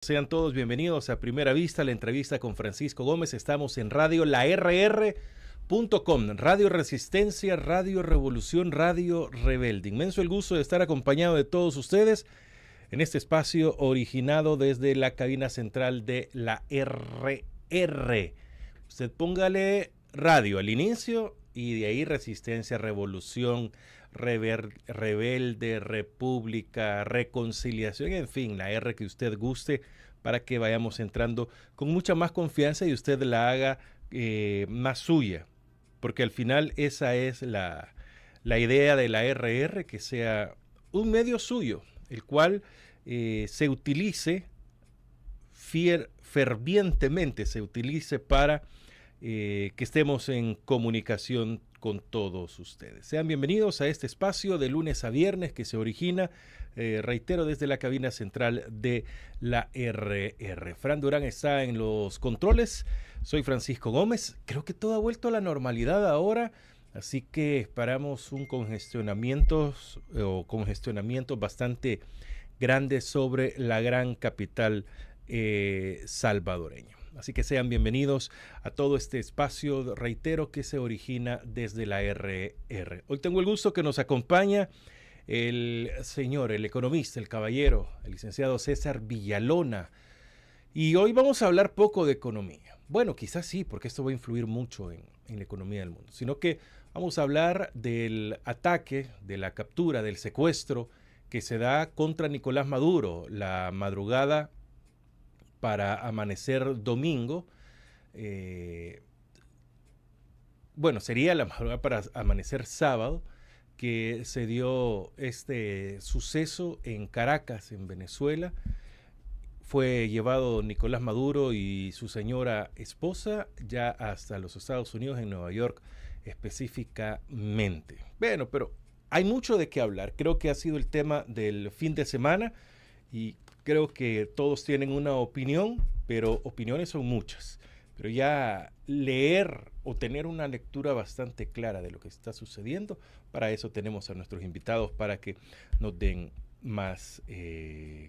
Sean todos bienvenidos a Primera Vista, la entrevista con Francisco Gómez. Estamos en radio la rr.com, Radio Resistencia, Radio Revolución, Radio Rebelde. Inmenso el gusto de estar acompañado de todos ustedes en este espacio originado desde la cabina central de la RR. Usted póngale radio al inicio y de ahí Resistencia, Revolución, Rebelde, República, Reconciliación, en fin, la R que usted guste, para que vayamos entrando con mucha más confianza y usted la haga más suya, porque al final esa es la idea de la RR, que sea un medio suyo, el cual se utilice fervientemente, se utilice para que estemos en comunicación con todos ustedes. Sean bienvenidos a este espacio de lunes a viernes que se origina, reitero, desde la cabina central de la RR. Fran Durán está en los controles, soy Francisco Gómez. Creo que todo ha vuelto a la normalidad ahora, así que esperamos un congestionamiento bastante grande sobre la gran capital salvadoreña. Así que sean bienvenidos a todo este espacio, reitero, que se origina desde la RR. Hoy tengo el gusto que nos acompaña el señor, el economista, el caballero, el licenciado César Villalona. Y hoy vamos a hablar poco de economía. Bueno, quizás sí, porque esto va a influir mucho en la economía del mundo. Sino que vamos a hablar del ataque, de la captura, del secuestro que se da contra Nicolás Maduro la madrugada para amanecer domingo. Sería la madrugada para amanecer sábado, que se dio este suceso en Caracas, en Venezuela. Fue llevado Nicolás Maduro y su señora esposa ya hasta los Estados Unidos, en Nueva York específicamente. Bueno, pero hay mucho de qué hablar. Creo que ha sido el tema del fin de semana y creo que todos tienen una opinión, pero opiniones son muchas. Pero ya leer o tener una lectura bastante clara de lo que está sucediendo, para eso tenemos a nuestros invitados, para que nos den más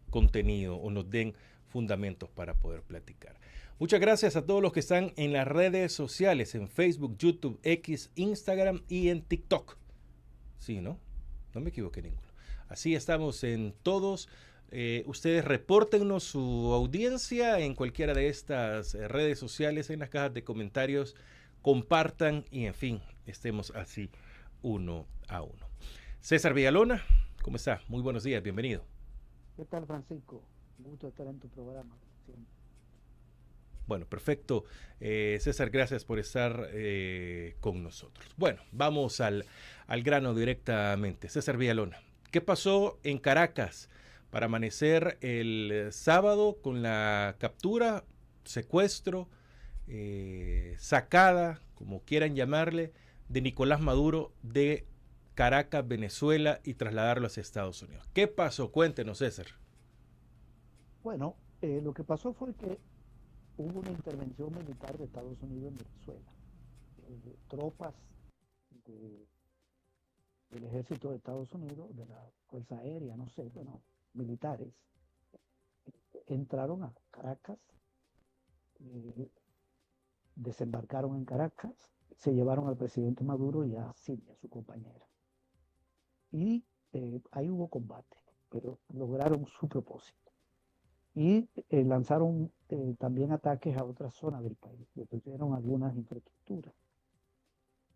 contenido o nos den fundamentos para poder platicar. Muchas gracias a todos los que están en las redes sociales, en Facebook, YouTube, X, Instagram y en TikTok. Sí, ¿no? No me equivoqué ninguno. Así estamos en todos. Ustedes repórtennos su audiencia en cualquiera de estas redes sociales, en las cajas de comentarios, compartan y, en fin, estemos así uno a uno. César Villalona, ¿cómo está? Muy buenos días, bienvenido. ¿Qué tal, Francisco? Un gusto estar en tu programa. Siempre. Bueno, perfecto. César, gracias por estar con nosotros. Bueno, vamos al grano directamente. César Villalona, ¿qué pasó en Caracas para amanecer el sábado con la captura, secuestro, sacada, como quieran llamarle, de Nicolás Maduro de Caracas, Venezuela, y trasladarlo hacia Estados Unidos? ¿Qué pasó? Cuéntenos, César. Bueno, lo que pasó fue que hubo una intervención militar de Estados Unidos en Venezuela. Tropas de- del ejército de Estados Unidos, de la Fuerza Aérea, no sé, bueno, militares, entraron a Caracas, eh, desembarcaron en Caracas, se llevaron al presidente Maduro y a Silvia, su compañera. Y ahí hubo combate, pero lograron su propósito. Y lanzaron también ataques a otras zonas del país, destruyeron algunas infraestructuras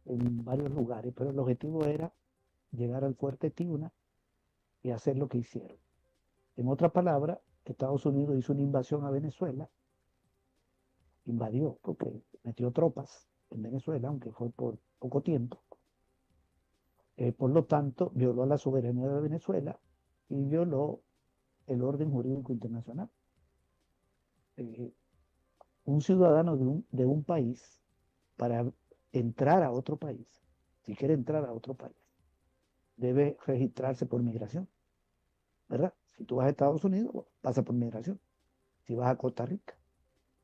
en varios lugares, pero el objetivo era llegar al fuerte Tiuna y hacer lo que hicieron. En otras palabras, Estados Unidos hizo una invasión a Venezuela, invadió porque metió tropas en Venezuela, aunque fue por poco tiempo. Por lo tanto, violó la soberanía de Venezuela y violó el orden jurídico internacional. Eh, un ciudadano de un país, para entrar a otro país, si quiere entrar a otro país, debe registrarse por migración, ¿verdad? Si tú vas a Estados Unidos, bueno, pasa por migración. Si vas a Costa Rica,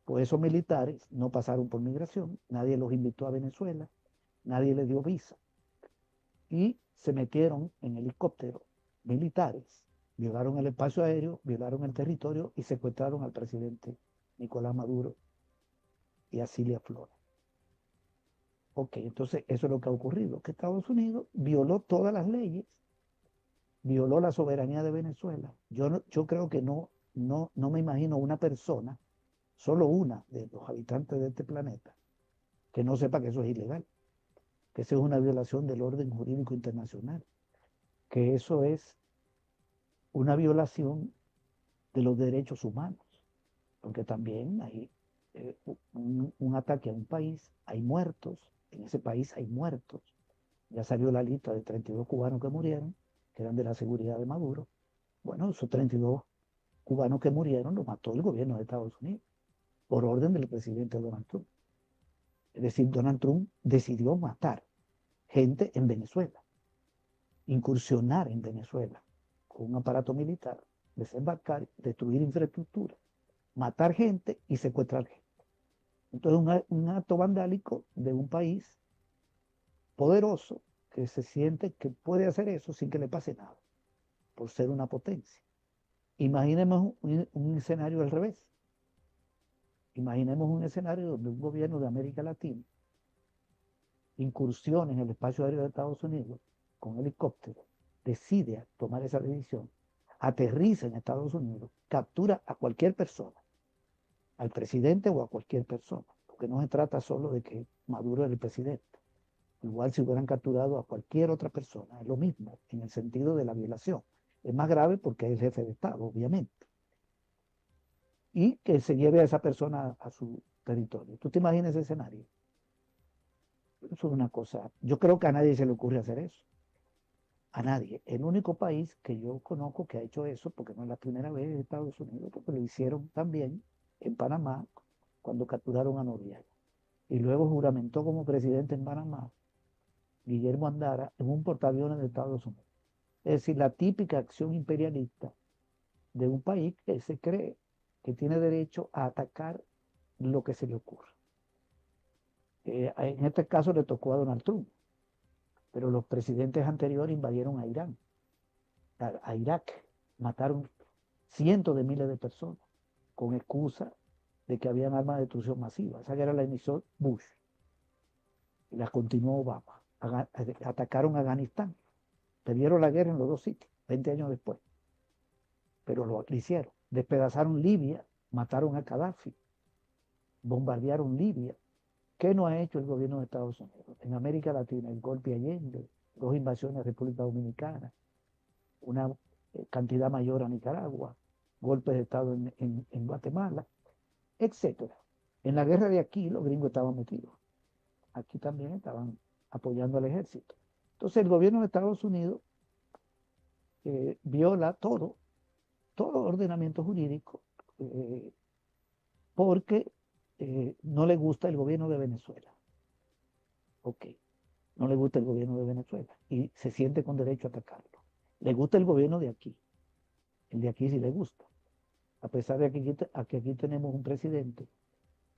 pues esos militares no pasaron por migración, nadie los invitó a Venezuela, nadie les dio visa y se metieron en helicóptero militares violaron el espacio aéreo, violaron el territorio y secuestraron al presidente Nicolás Maduro y a Cilia Flores. Ok, entonces eso es lo que ha ocurrido, que Estados Unidos violó todas las leyes, violó la soberanía de Venezuela. Yo creo que no me imagino una persona, solo una de los habitantes de este planeta, que no sepa que eso es ilegal, que eso es una violación del orden jurídico internacional, que eso es una violación de los derechos humanos, porque también hay un ataque a un país, hay muertos, en ese país hay muertos. Ya salió la lista de 32 cubanos que murieron, que eran de la seguridad de Maduro. Bueno, esos 32 cubanos que murieron los mató el gobierno de Estados Unidos, por orden del presidente Donald Trump. Es decir, Donald Trump decidió matar gente en Venezuela, incursionar en Venezuela con un aparato militar, desembarcar, destruir infraestructura, matar gente y secuestrar gente. Entonces, un acto vandálico de un país poderoso que se siente que puede hacer eso sin que le pase nada, por ser una potencia. Imaginemos un escenario al revés. Imaginemos un escenario donde un gobierno de América Latina incursiona en el espacio aéreo de Estados Unidos con helicóptero, decide tomar esa decisión, aterriza en Estados Unidos, captura a cualquier persona, al presidente o a cualquier persona, porque no se trata solo de que Maduro es el presidente. Igual si hubieran capturado a cualquier otra persona, es lo mismo, en el sentido de la violación. Es más grave porque es el jefe de Estado, obviamente. Y que se lleve a esa persona a su territorio. ¿Tú te imaginas ese escenario? Eso es una cosa. Yo creo que a nadie se le ocurre hacer eso. A nadie. El único país que yo conozco que ha hecho eso, porque no es la primera vez en Estados Unidos, porque lo hicieron también en Panamá cuando capturaron a Noriega. Y luego juramentó como presidente en Panamá Guillermo Andara en un portaaviones de Estados Unidos. Es decir, la típica acción imperialista de un país que se cree que tiene derecho a atacar lo que se le ocurra. En este caso le tocó a Donald Trump, pero los presidentes anteriores invadieron a Irán, a Irak, mataron cientos de miles de personas con excusa de que habían armas de destrucción masiva. Esa guerra la inició Bush y la continuó Obama. Atacaron a Afganistán, perdieron la guerra en los dos sitios, 20 años después, pero lo hicieron. Despedazaron Libia, mataron a Gaddafi, bombardearon Libia. ¿Qué no ha hecho el gobierno de Estados Unidos? En América Latina, el golpe Allende, 2 invasiones a República Dominicana, una cantidad mayor a Nicaragua, golpes de Estado en Guatemala, etcétera. En la guerra de aquí los gringos estaban metidos. Aquí también estaban apoyando al ejército. Entonces el gobierno de Estados Unidos viola todo ordenamiento jurídico, porque no le gusta el gobierno de Venezuela. Ok, no le gusta el gobierno de Venezuela y se siente con derecho a atacarlo. Le gusta el gobierno de aquí. El de aquí sí le gusta. A pesar de que aquí tenemos un presidente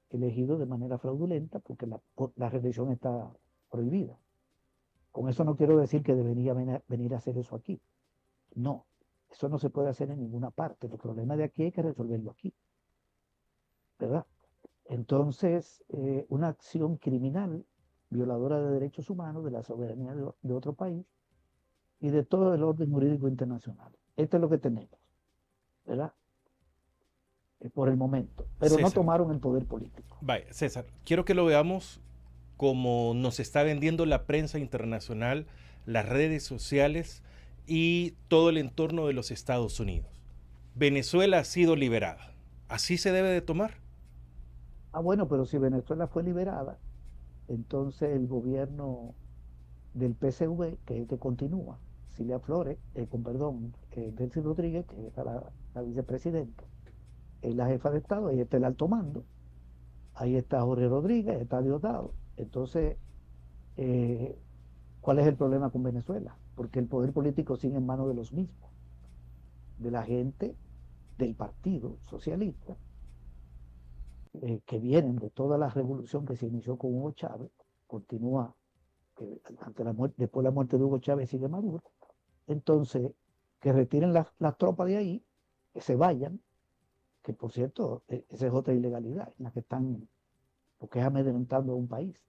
elegido de manera fraudulenta porque la reelección está prohibida. Con eso no quiero decir que debería venir a hacer eso aquí. No, eso no se puede hacer en ninguna parte. Los problemas de aquí hay que resolverlo aquí. ¿Verdad? Entonces, una acción criminal, violadora de derechos humanos, de la soberanía de otro país y de todo el orden jurídico internacional. Esto es lo que tenemos, ¿verdad? Por el momento. Pero no César, tomaron el poder político. vaya, César, quiero que lo veamos como nos está vendiendo la prensa internacional, las redes sociales y todo el entorno de los Estados Unidos. Venezuela ha sido liberada. ¿Así se debe de tomar? Ah, bueno, pero si Venezuela fue liberada, entonces el gobierno del PSV, que es el que continúa, Cilia Flores, con perdón, Delcy Rodríguez, que es la vicepresidenta, es la jefa de Estado, ahí está el alto mando, ahí está Jorge Rodríguez, está Diosdado. Entonces, eh, ¿cuál es el problema con Venezuela? Porque el poder político sigue en manos de los mismos, de la gente del Partido Socialista, que vienen de toda la revolución que se inició con Hugo Chávez, continúa después de la muerte de Hugo Chávez sigue Maduro. Entonces, que retiren las tropas de ahí, que se vayan, que por cierto, esa es otra ilegalidad en la que están, porque es amedrentando a un país.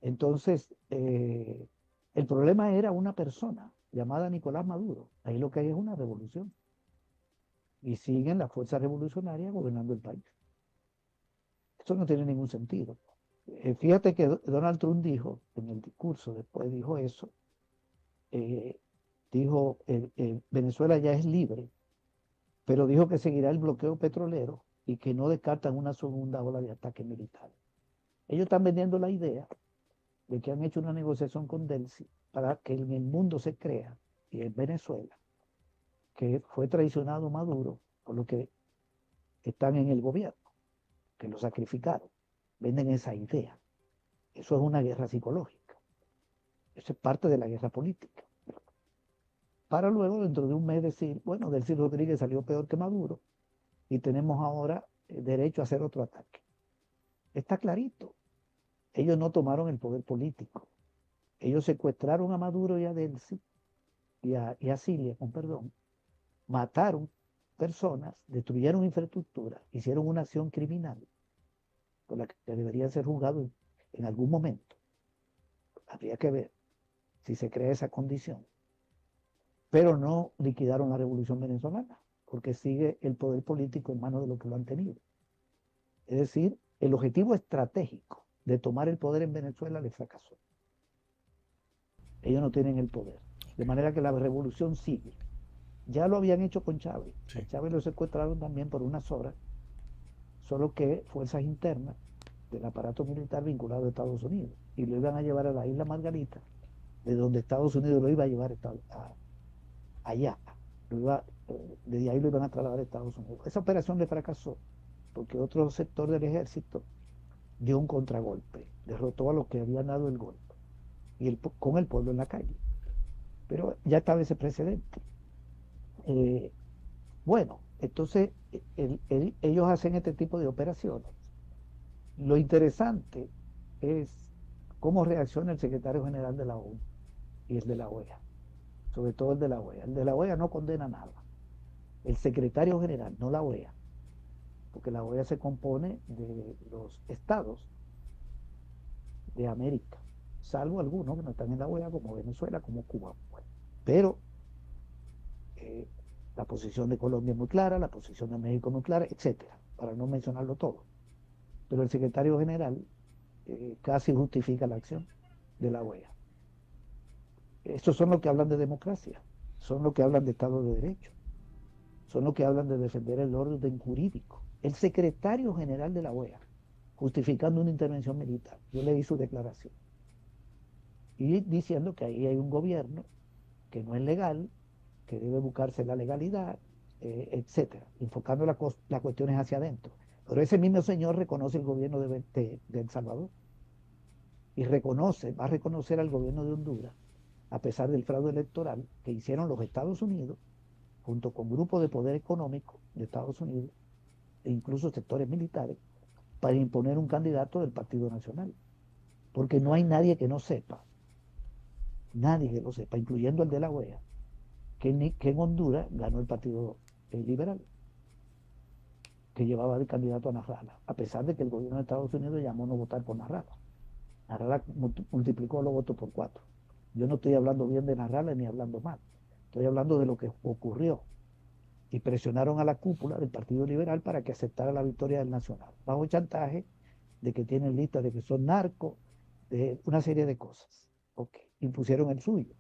Entonces, el problema era una persona llamada Nicolás Maduro. Ahí lo que hay es una revolución. Y siguen las fuerzas revolucionarias gobernando el país. Esto no tiene ningún sentido. Fíjate que Donald Trump dijo, en el discurso, después dijo eso, eh, dijo, Venezuela ya es libre, pero dijo que seguirá el bloqueo petrolero y que no descartan una segunda ola de ataque militar. Ellos están vendiendo la idea de que han hecho una negociación con Delcy para que en el mundo se crea, y en Venezuela, que fue traicionado Maduro por lo que están en el gobierno, que lo sacrificaron. Venden esa idea. Eso es una guerra psicológica. Eso es parte de la guerra política. Para luego, dentro de un mes, decir, bueno, Delcy Rodríguez salió peor que Maduro y tenemos ahora derecho a hacer otro ataque. Está clarito. Ellos no tomaron el poder político. Ellos secuestraron a Maduro y a Delcy y a Cilia, con perdón, mataron personas, destruyeron infraestructura, hicieron una acción criminal por la que deberían ser juzgados en algún momento. Habría que ver si se crea esa condición. Pero no liquidaron la revolución venezolana, porque sigue el poder político en manos de los que lo han tenido. Es decir, el objetivo estratégico de tomar el poder en Venezuela les fracasó. Ellos no tienen el poder. De manera que la revolución sigue. Ya lo habían hecho con Chávez. Sí. A Chávez lo secuestraron también por unas horas, solo que fuerzas internas del aparato militar vinculado a Estados Unidos. Y lo iban a llevar a la isla Margarita, de donde Estados Unidos lo iba a llevar allá. Desde ahí lo iban a trasladar a Estados Unidos. Esa operación le fracasó, porque otro sector del ejército dio un contragolpe, derrotó a los que habían dado el golpe, y con el pueblo en la calle. Pero ya estaba ese precedente. Bueno, entonces ellos hacen este tipo de operaciones. Lo interesante es cómo reacciona el secretario general de la ONU y el de la OEA, sobre todo el de la OEA. El de la OEA no condena nada. El secretario general, no la OEA, porque la OEA se compone de los estados de América, salvo algunos que no están en la OEA, como Venezuela, como Cuba. Pero la posición de Colombia es muy clara, la posición de México es muy clara, etcétera, para no mencionarlo todo. Pero el secretario general casi justifica la acción de la OEA. Estos son los que hablan de democracia, son los que hablan de Estado de Derecho, son los que hablan de defender el orden jurídico. El secretario general de la OEA, justificando una intervención militar, yo leí su declaración, y diciendo que ahí hay un gobierno que no es legal, que debe buscarse la legalidad, etcétera, enfocando las cuestiones hacia adentro. Pero ese mismo señor reconoce el gobierno de El Salvador y va a reconocer al gobierno de Honduras, a pesar del fraude electoral que hicieron los Estados Unidos, junto con grupos de poder económico de Estados Unidos, e incluso sectores militares, para imponer un candidato del Partido Nacional. Porque no hay nadie que no sepa, nadie que lo sepa, incluyendo el de la OEA, que en Honduras ganó el Partido Liberal, que llevaba de candidato a Nasrallah, a pesar de que el gobierno de Estados Unidos llamó a no votar por Nasrallah. Nasrallah multiplicó los votos por 4. Yo no estoy hablando bien de Nasrallah ni hablando mal, estoy hablando de lo que ocurrió. Y presionaron a la cúpula del Partido Liberal para que aceptara la victoria del Nacional, bajo chantaje de que tienen listas de que son narcos, de una serie de cosas. Okay. Impusieron el suyo.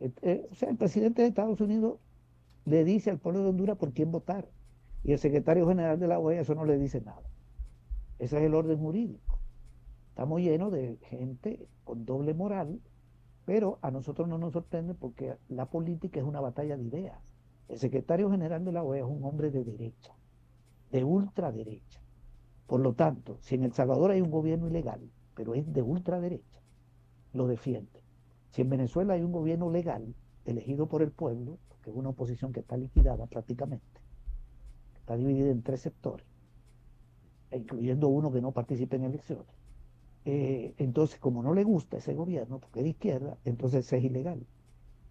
O sea, el presidente de Estados Unidos le dice al pueblo de Honduras por quién votar. Y el secretario general de la OEA eso no le dice nada. Ese es el orden jurídico. Estamos llenos de gente con doble moral, pero a nosotros no nos sorprende porque la política es una batalla de ideas. El secretario general de la OEA es un hombre de derecha, de ultraderecha. Por lo tanto, si en El Salvador hay un gobierno ilegal, pero es de ultraderecha, lo defiende. Si en Venezuela hay un gobierno legal, elegido por el pueblo, que es una oposición que está liquidada prácticamente, está dividida en 3 sectores, incluyendo uno que no participa en elecciones. Entonces, como no le gusta ese gobierno, porque es de izquierda, entonces es ilegal.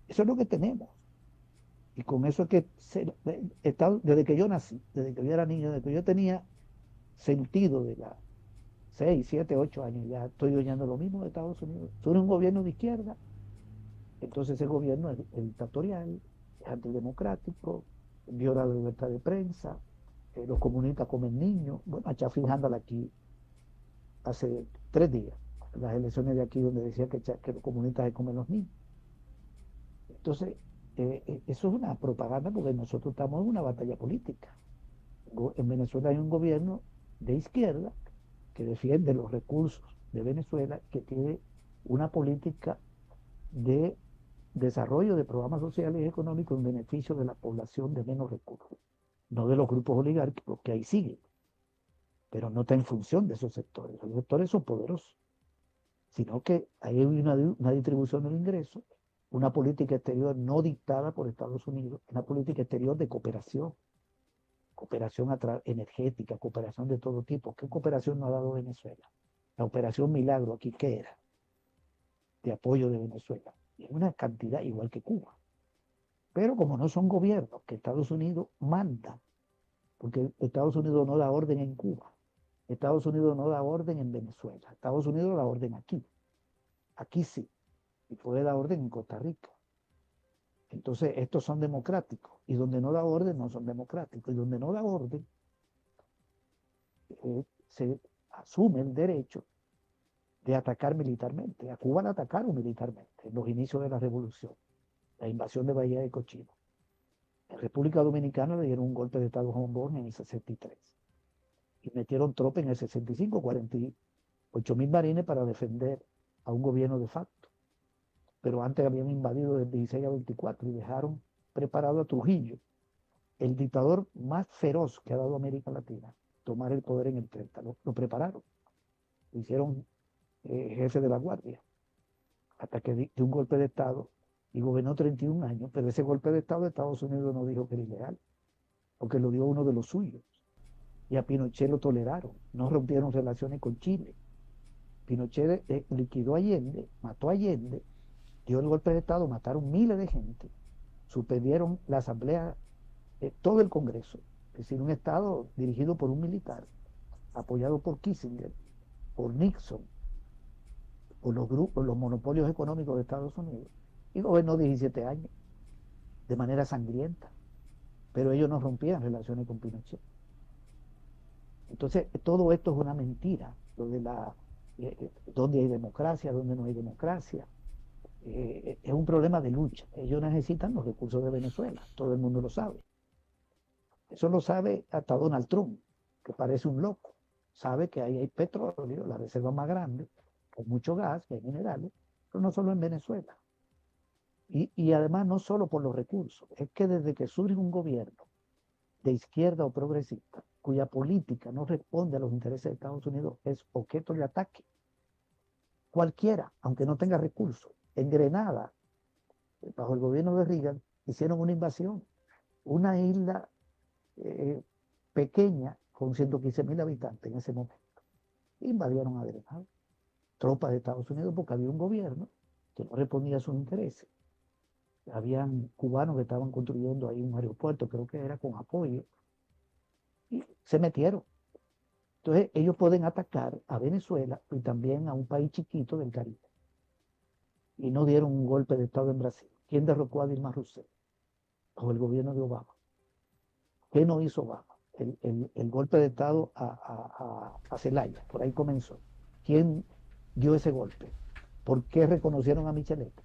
Eso es lo que tenemos. Y con eso es que desde que yo nací, desde que yo era niño, desde que yo tenía sentido de la 6 7 8 años, ya estoy oyendo lo mismo de Estados Unidos. Tú eres un gobierno de izquierda, entonces ese gobierno es dictatorial, es antidemocrático, viola la libertad de prensa, los comunistas comen niños. Bueno, está fijándole aquí hace 3 días, las elecciones de aquí donde decía que los comunistas se comen los niños. Entonces, eso es una propaganda porque nosotros estamos en una batalla política. En Venezuela hay un gobierno de izquierda que defiende los recursos de Venezuela, que tiene una política de desarrollo de programas sociales y económicos en beneficio de la población de menos recursos, no de los grupos oligárquicos que ahí siguen, pero no está en función de esos sectores. Los sectores son poderosos, sino que hay una distribución del ingreso, una política exterior no dictada por Estados Unidos, una política exterior de cooperación, cooperación energética, cooperación de todo tipo. ¿Qué cooperación no ha dado Venezuela? La operación Milagro aquí, ¿qué era? De apoyo de Venezuela. Y una cantidad igual que Cuba. Pero como no son gobiernos, que Estados Unidos manda, porque Estados Unidos no da orden en Cuba, Estados Unidos no da orden en Venezuela, Estados Unidos da orden aquí, aquí sí, y puede dar orden en Costa Rica. Entonces, estos son democráticos, y donde no da orden no son democráticos, y donde no da orden, se asume el derecho de atacar militarmente. A Cuba la atacaron militarmente en los inicios de la revolución, la invasión de Bahía de Cochino. En República Dominicana le dieron un golpe de Estado a Juan Bosch en el 63 y metieron tropas en el 65, 48.000 marines para defender a un gobierno de facto. Pero antes habían invadido del 16 a 24 y dejaron preparado a Trujillo, el dictador más feroz que ha dado América Latina, tomar el poder en el 30. Lo prepararon, lo hicieron jefe de la guardia, hasta que dio un golpe de Estado y gobernó 31 años, pero ese golpe de Estado de Estados Unidos no dijo que era ilegal, porque lo dio uno de los suyos. Y a Pinochet lo toleraron, no rompieron relaciones con Chile. Pinochet liquidó a Allende, mató a Allende, dio el golpe de Estado, mataron miles de gente, suspendieron la asamblea, todo el Congreso, es decir, un Estado dirigido por un militar, apoyado por Kissinger, por Nixon, por los grupos, los monopolios económicos de Estados Unidos, y gobernó 17 años de manera sangrienta, pero ellos no rompían relaciones con Pinochet. Entonces, todo esto es una mentira, lo de dónde hay democracia, dónde no hay democracia. Es un problema de lucha. Ellos necesitan los recursos de Venezuela, todo el mundo lo sabe. Eso lo sabe hasta Donald Trump, que parece un loco. Sabe que ahí hay petróleo, la reserva más grande, con mucho gas, que hay minerales, pero no solo en Venezuela. Y además no solo por los recursos, es que desde que surge un gobierno de izquierda o progresista, cuya política no responde a los intereses de Estados Unidos, es objeto de ataque. Cualquiera, aunque no tenga recursos. En Grenada, bajo el gobierno de Reagan, hicieron una invasión. Una isla pequeña, con 115.000 habitantes en ese momento. Invadieron a Grenada. Tropas de Estados Unidos, porque había un gobierno que no respondía a sus intereses. Habían cubanos que estaban construyendo ahí un aeropuerto, creo que era con apoyo, y se metieron. Entonces ellos pueden atacar a Venezuela y también a un país chiquito del Caribe. Y no dieron un golpe de Estado en Brasil. ¿Quién derrocó a Dilma Rousseff? Bajo el gobierno de Obama. ¿Qué no hizo Obama? El golpe de Estado a Zelaya, por ahí comenzó. ¿Quién dio ese golpe? ¿Por qué reconocieron a Micheletti?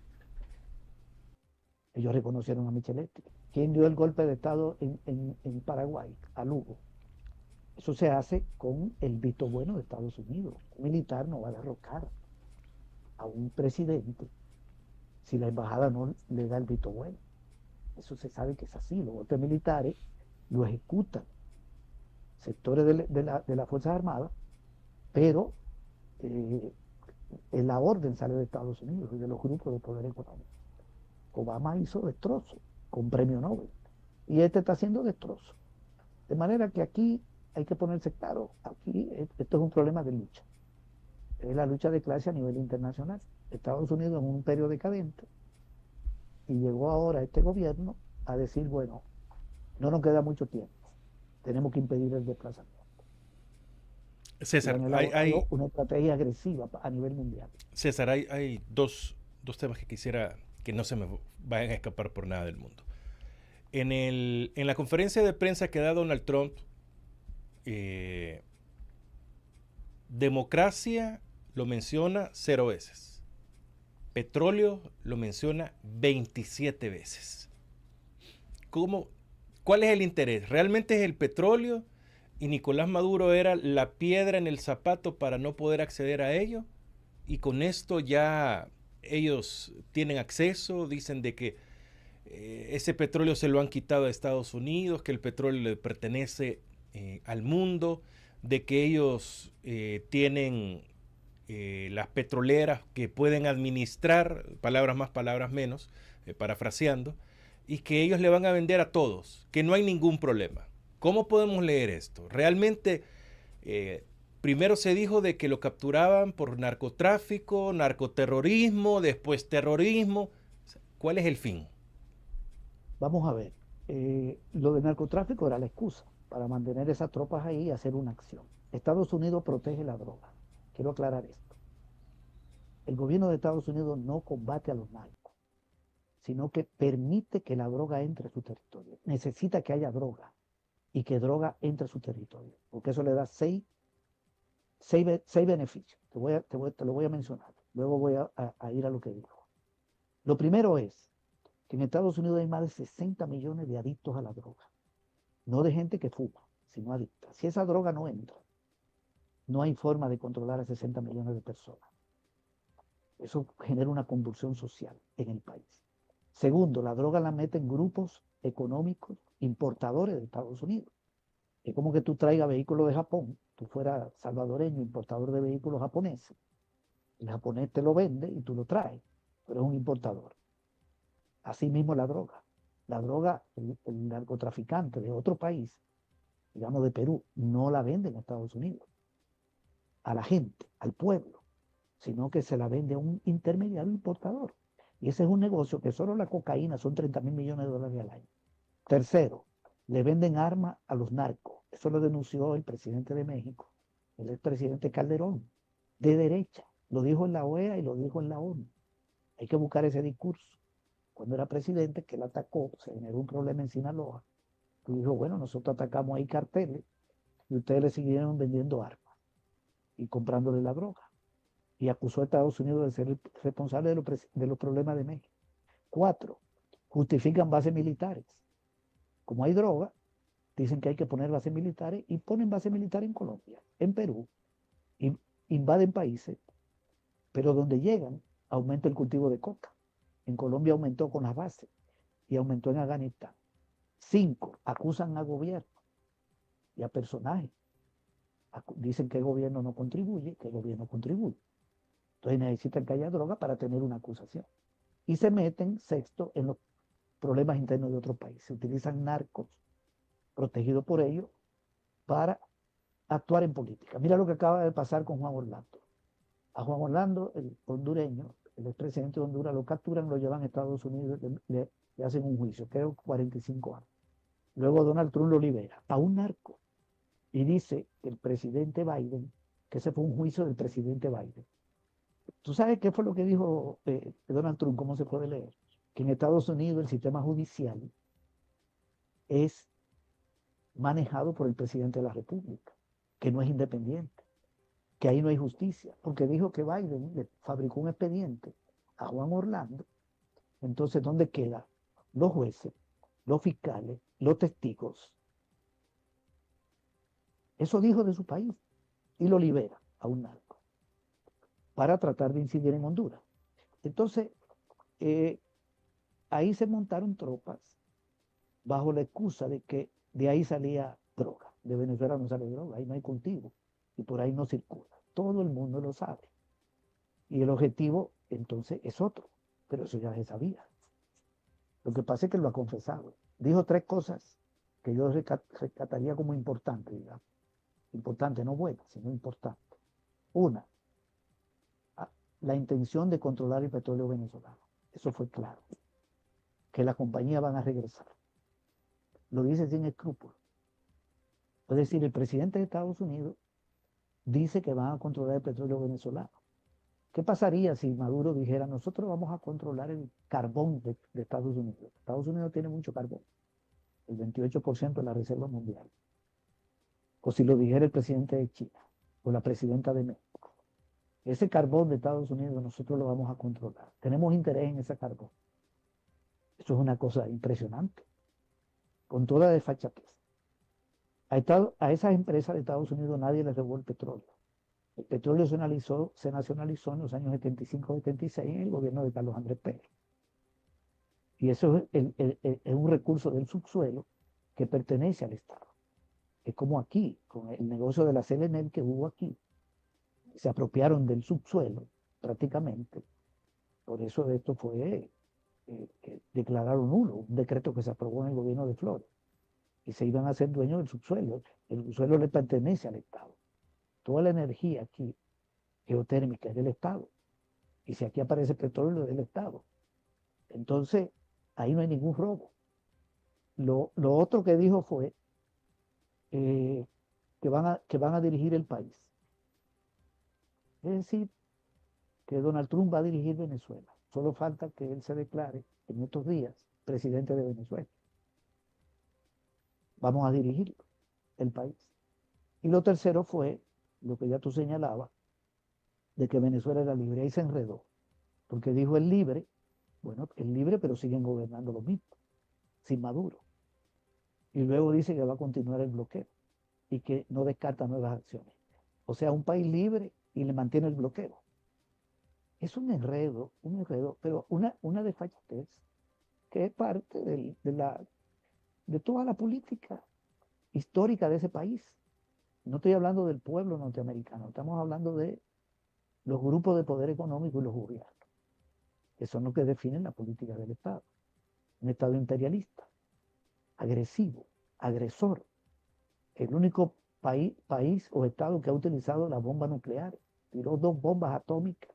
Ellos reconocieron a Micheletti. ¿Quién dio el golpe de Estado en Paraguay? A Lugo. Eso se hace con el visto bueno de Estados Unidos. Un militar no va a derrocar a un presidente si la embajada no le da el visto bueno. Eso se sabe que es así. Los golpes militares lo ejecutan sectores de las Fuerzas Armadas, pero la orden sale de Estados Unidos y de los grupos de poder económico. Obama hizo destrozos con premio Nobel y este está haciendo destrozos. De manera que aquí hay que ponerse claro, aquí esto es un problema de lucha. Es la lucha de clase a nivel internacional. Estados Unidos en un periodo decadente y llegó ahora este gobierno a decir, bueno, no nos queda mucho tiempo, tenemos que impedir el desplazamiento. Y César, han elaborado una estrategia agresiva a nivel mundial. César, hay dos temas que quisiera que no se me vayan a escapar por nada del mundo. En la conferencia de prensa que da Donald Trump, eh, democracia lo menciona 0 veces. Petróleo lo menciona 27 veces. ¿Cómo, ¿Cuál es el interés? ¿Realmente es el petróleo y Nicolás Maduro era la piedra en el zapato para no poder acceder a ello? Y con esto ya ellos tienen acceso, dicen de que ese petróleo se lo han quitado a Estados Unidos, que el petróleo le pertenece al mundo, de que ellos tienen las petroleras que pueden administrar, palabras más, palabras menos, parafraseando, y que ellos le van a vender a todos, que no hay ningún problema. ¿Cómo podemos leer esto? Realmente, primero se dijo de que lo capturaban por narcotráfico, narcoterrorismo, después terrorismo. ¿Cuál es el fin? Vamos a ver, lo del narcotráfico era la excusa para mantener esas tropas ahí y hacer una acción. Estados Unidos protege la droga. Quiero aclarar esto. El gobierno de Estados Unidos no combate a los narcos, sino que permite que la droga entre a su territorio. Necesita que haya droga y que droga entre a su territorio, porque eso le da seis beneficios. Te lo voy a mencionar. Luego voy a ir a lo que dijo. Lo primero es que en Estados Unidos hay más de 60 millones de adictos a la droga. No de gente que fuma, sino adicta. Si esa droga no entra, no hay forma de controlar a 60 millones de personas. Eso genera una convulsión social en el país. Segundo, la droga la meten grupos económicos importadores de Estados Unidos. Es como que tú traigas vehículos de Japón, tú fueras salvadoreño, importador de vehículos japoneses. El japonés te lo vende y tú lo traes, pero es un importador. Asimismo la droga. La droga, el narcotraficante de otro país, digamos de Perú, no la vende en Estados Unidos a la gente, al pueblo, sino que se la vende a un intermediario importador. Y ese es un negocio que solo la cocaína son 30 mil millones de dólares al año. Tercero, le venden armas a los narcos. Eso lo denunció el presidente de México, el expresidente Calderón, de derecha. Lo dijo en la OEA y lo dijo en la ONU. Hay que buscar ese discurso. Cuando era presidente, que él atacó, se generó un problema en Sinaloa. Y dijo, bueno, nosotros atacamos ahí carteles y ustedes le siguieron vendiendo armas y comprándole la droga. Y acusó a Estados Unidos de ser responsable de los problemas de México. 4, justifican bases militares. Como hay droga, dicen que hay que poner bases militares y ponen bases militares en Colombia, en Perú, y invaden países, pero donde llegan aumenta el cultivo de coca. En Colombia aumentó con las bases y aumentó en Afganistán. 5, acusan a gobierno y a personajes. Dicen que el gobierno no contribuye, que el gobierno contribuye. Entonces necesitan que haya droga para tener una acusación. Y se meten, sexto, en los problemas internos de otro país. Se utilizan narcos protegidos por ellos para actuar en política. Mira lo que acaba de pasar con Juan Orlando. A Juan Orlando, el hondureño, el expresidente de Honduras, lo capturan, lo llevan a Estados Unidos, le hacen un juicio, creo 45 años. Luego Donald Trump lo libera a un narco y dice que el presidente Biden, que ese fue un juicio del presidente Biden. ¿Tú sabes qué fue lo que dijo Donald Trump? ¿Cómo se puede leer? Que en Estados Unidos el sistema judicial es manejado por el presidente de la República, que no es independiente, que ahí no hay justicia, porque dijo que Biden le fabricó un expediente a Juan Orlando. Entonces, ¿dónde quedan los jueces, los fiscales, los testigos? Eso dijo de su país y lo libera a un narco para tratar de incidir en Honduras. Entonces, ahí se montaron tropas bajo la excusa de que de ahí salía droga. De Venezuela no sale droga, ahí no hay cultivo y por ahí no circula. Todo el mundo lo sabe. Y el objetivo entonces es otro, pero eso ya se sabía. Lo que pasa es que lo ha confesado. Dijo 3 cosas que yo rescataría como importantes, digamos. Importante, no buena, sino importante. Una, la intención de controlar el petróleo venezolano. Eso fue claro. Que las compañías van a regresar. lo dice sin escrúpulos. Es decir, el presidente de Estados Unidos dice que van a controlar el petróleo venezolano. ¿Qué pasaría si Maduro dijera, nosotros vamos a controlar el carbón de Estados Unidos? Estados Unidos tiene mucho carbón, el 28% de la reserva mundial. O si lo dijera el presidente de China o la presidenta de México. Ese carbón de Estados Unidos nosotros lo vamos a controlar. Tenemos interés en ese carbón. Eso es una cosa impresionante, con toda desfachatez. A esas empresas de Estados Unidos nadie les robó el petróleo. El petróleo se nacionalizó en los años 75-76 en el gobierno de Carlos Andrés Pérez. Y eso es un recurso del subsuelo que pertenece al Estado. Es como aquí, con el negocio de la CLNEL que hubo aquí. Se apropiaron del subsuelo prácticamente. Por eso esto fue que declararon nulo, un decreto que se aprobó en el gobierno de Flores. Y se iban a hacer dueños del subsuelo. El subsuelo le pertenece al Estado. Toda la energía aquí, geotérmica, es del Estado. Y si aquí aparece petróleo, es del Estado. Entonces, ahí no hay ningún robo. Lo otro que dijo fue eh, que van a dirigir el país. Es decir, que Donald Trump va a dirigir Venezuela. Solo falta que él se declare en estos días presidente de Venezuela. Vamos a dirigir el país. Y lo tercero fue lo que ya tú señalabas, de que Venezuela era libre. Ahí se enredó, porque dijo el libre, bueno, el libre, pero siguen gobernando los mismos, sin Maduro. Y luego dice que va a continuar el bloqueo y que no descarta nuevas acciones. O sea, un país libre y le mantiene el bloqueo. Es un enredo, pero una desfachatez que es parte de toda la política histórica de ese país. No estoy hablando del pueblo norteamericano, estamos hablando de los grupos de poder económico y los gobiernos, que son los que definen la política del Estado. Un Estado imperialista, agresivo, agresor. El único país o Estado que ha utilizado la bomba nuclear. Tiró 2 bombas atómicas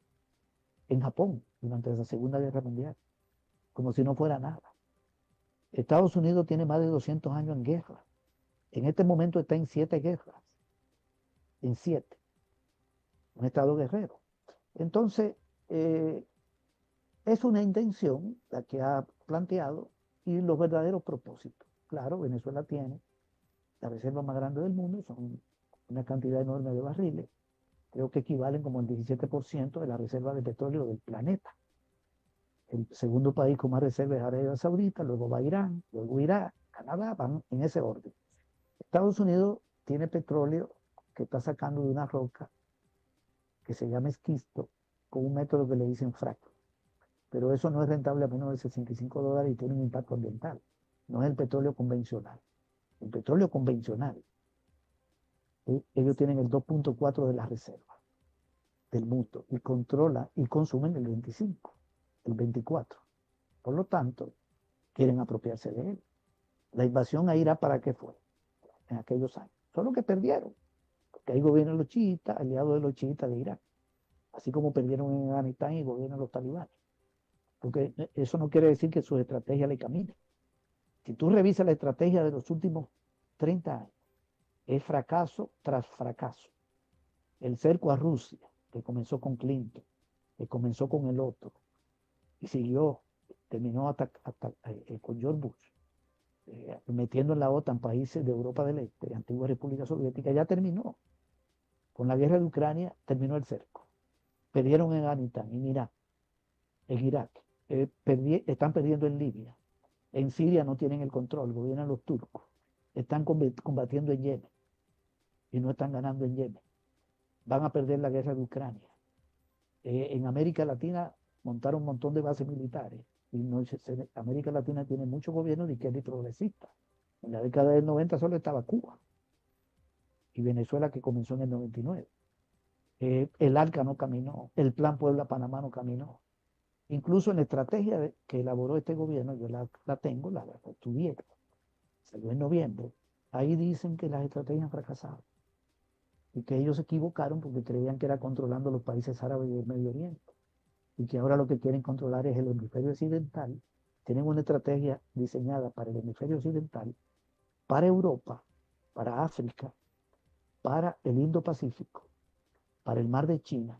en Japón durante la Segunda Guerra Mundial, como si no fuera nada. Estados Unidos tiene más de 200 años en guerra. En este momento está en 7 guerras. En 7. Un Estado guerrero. Entonces, es una intención la que ha planteado y los verdaderos propósitos. Claro, Venezuela tiene la reserva más grande del mundo, son una cantidad enorme de barriles, creo que equivalen como el 17% de la reserva de petróleo del planeta. El segundo país con más reservas es Arabia Saudita, luego va Irán, luego Irak, Canadá, van en ese orden. Estados Unidos tiene petróleo que está sacando de una roca que se llama esquisto, con un método que le dicen fracking. Pero eso no es rentable a menos de $65 y tiene un impacto ambiental. No es el petróleo convencional. El petróleo convencional, ellos tienen el 2.4 de las reservas del mundo y controlan y consumen el 25, el 24. Por lo tanto, quieren apropiarse de él. La invasión a Irak, ¿para qué fue? En aquellos años. Solo que perdieron, porque ahí gobiernan los chiitas, aliados de los chiitas de Irak, así como perdieron en Afganistán y gobiernan los talibanes. Porque eso no quiere decir que su estrategia le camine. Si tú revisas la estrategia de los últimos 30 años, es fracaso tras fracaso. El cerco a Rusia, que comenzó con Clinton, que comenzó con el otro, y siguió, terminó con George Bush, metiendo en la OTAN países de Europa del Este, antigua República Soviética, ya terminó. Con la guerra de Ucrania terminó el cerco. Perdieron en Afganistán, en Irak, están perdiendo en Libia. En Siria no tienen el control, gobiernan los turcos. Están combatiendo en Yemen y no están ganando en Yemen. Van a perder la guerra de Ucrania. En América Latina montaron un montón de bases militares. Y América Latina tiene muchos gobiernos de izquierda y progresista. En la década del 90 solo estaba Cuba y Venezuela, que comenzó en el 99. El ALCA no caminó, el Plan Puebla-Panamá no caminó. Incluso en la estrategia que elaboró este gobierno, yo la tengo, la estudié, salió en noviembre, ahí dicen que las estrategias han fracasado y que ellos se equivocaron porque creían que era controlando los países árabes y el Medio Oriente y que ahora lo que quieren controlar es el hemisferio occidental. Tienen una estrategia diseñada para el hemisferio occidental para Europa, para África, para el Indo-Pacífico, para el Mar de China,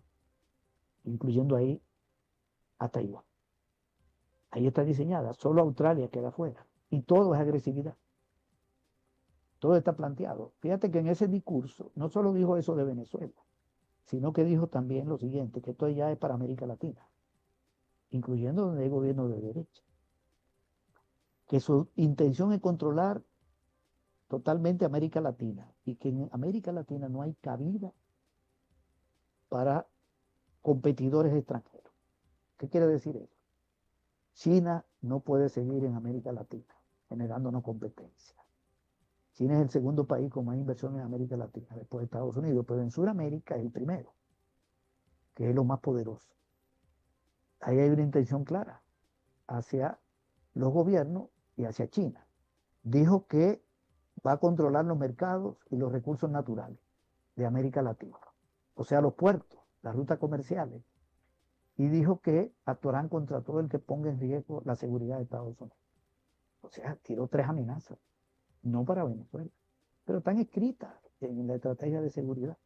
incluyendo ahí a Taiwán. Ahí está diseñada, solo Australia queda fuera. Y todo es agresividad. Todo está planteado. Fíjate que en ese discurso no solo dijo eso de Venezuela, sino que dijo también lo siguiente, que esto ya es para América Latina, incluyendo donde hay gobierno de derecha. Que su intención es controlar totalmente América Latina y que en América Latina no hay cabida para competidores extranjeros. ¿Qué quiere decir eso? China no puede seguir en América Latina generándonos competencia. China es el segundo país con más inversión en América Latina, después de Estados Unidos, pero en Sudamérica es el primero, que es lo más poderoso. Ahí hay una intención clara hacia los gobiernos y hacia China. Dijo que va a controlar los mercados y los recursos naturales de América Latina, o sea, los puertos, las rutas comerciales, y dijo que actuarán contra todo el que ponga en riesgo la seguridad de Estados Unidos. O sea, tiró 3 amenazas, no para Venezuela, pero están escritas en la estrategia de seguridad.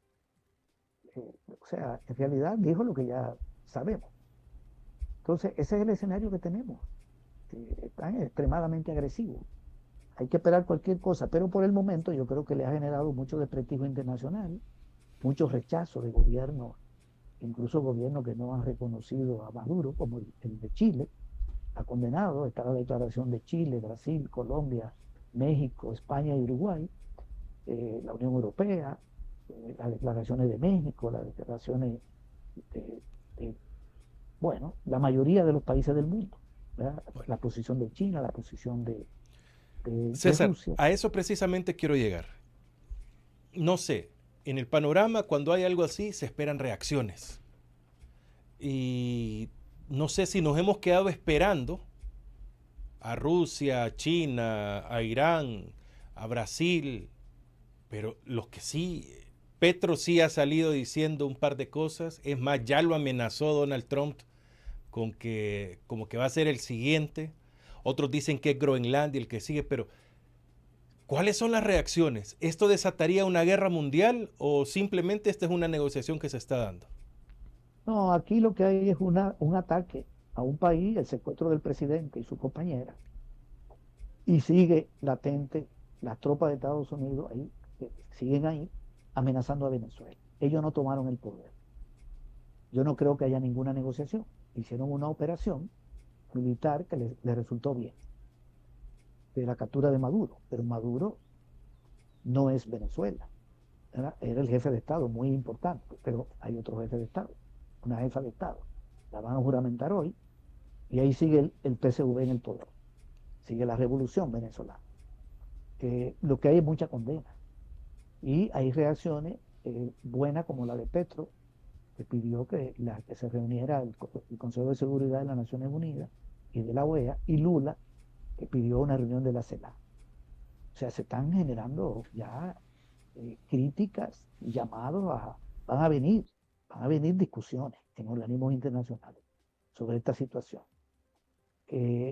O sea, en realidad dijo lo que ya sabemos. Entonces, ese es el escenario que tenemos. Están extremadamente agresivos. Hay que esperar cualquier cosa, pero por el momento yo creo que le ha generado mucho desprestigio internacional, mucho rechazo de gobiernos, incluso gobiernos que no han reconocido a Maduro, como el de Chile, ha condenado. Está la declaración de Chile, Brasil, Colombia, México, España y Uruguay, la Unión Europea, las declaraciones de México, las declaraciones de, de, bueno, la mayoría de los países del mundo, ¿verdad? Bueno, La posición de China, la posición de César, Rusia. a eso precisamente quiero llegar. No sé, en el panorama cuando hay algo así se esperan reacciones. Y no sé si nos hemos quedado esperando a Rusia, a China, a Irán, a Brasil, pero los que sí, Petro sí ha salido diciendo un par de cosas, es más, ya lo amenazó Donald Trump con que como que va a ser el siguiente, otros dicen que es Groenlandia el que sigue, pero ¿cuáles son las reacciones? ¿Esto desataría una guerra mundial o simplemente esta es una negociación que se está dando? No, aquí lo que hay es un ataque a un país, el secuestro del presidente y su compañera, y sigue latente las tropas de Estados Unidos ahí, siguen ahí amenazando a Venezuela. Ellos no tomaron el poder. Yo no creo que haya ninguna negociación. Hicieron una operación militar que les resultó bien, de la captura de Maduro, pero Maduro no es Venezuela. Era el jefe de Estado, muy importante, pero hay otro jefe de Estado, una jefa de Estado. La van a juramentar hoy y ahí sigue el PSV en el poder, sigue la revolución venezolana. Lo que hay es mucha condena y hay reacciones buenas como la de Petro, que pidió que se reuniera el Consejo de Seguridad de las Naciones Unidas y de la OEA, y Lula, que pidió una reunión de la CELAC. O sea, se están generando ya críticas, llamados van a venir discusiones en organismos internacionales sobre esta situación.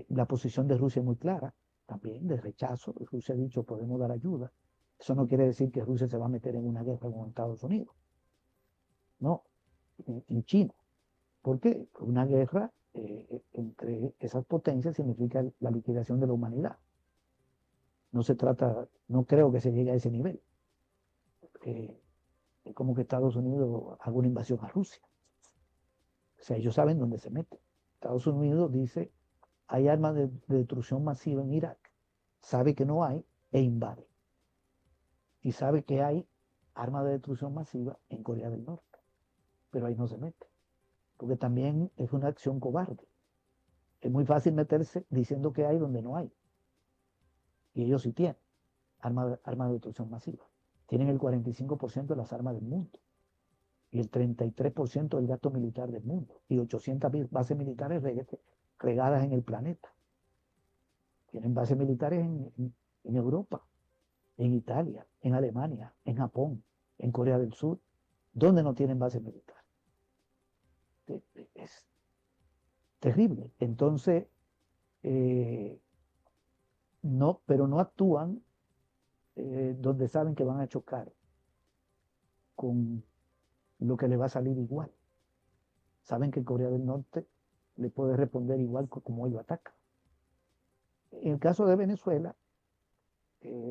La posición de Rusia es muy clara, también de rechazo. Rusia ha dicho podemos dar ayuda. Eso no quiere decir que Rusia se va a meter en una guerra con Estados Unidos, no, en China. ¿Por qué? Una guerra entre esas potencias significa la liquidación de la humanidad. No se trata, no creo que se llegue a ese nivel. Es como que Estados Unidos haga una invasión a Rusia. O sea, ellos saben dónde se meten. Estados Unidos dice, hay armas de destrucción masiva en Irak. Sabe que no hay e invade. Y sabe que hay armas de destrucción masiva en Corea del Norte. Pero ahí no se mete. Porque también es una acción cobarde. Es muy fácil meterse diciendo que hay donde no hay. Y ellos sí tienen armas de destrucción masiva. Tienen el 45% de las armas del mundo y el 33% del gasto militar del mundo y 800 bases militares regadas en el planeta. Tienen bases militares en Europa, en Italia, en Alemania, en Japón, en Corea del Sur. ¿Dónde no tienen bases militares? Es terrible. Entonces, no, pero no actúan donde saben que van a chocar con lo que le va a salir igual. Saben que Corea del Norte le puede responder igual como ellos atacan. En el caso de Venezuela,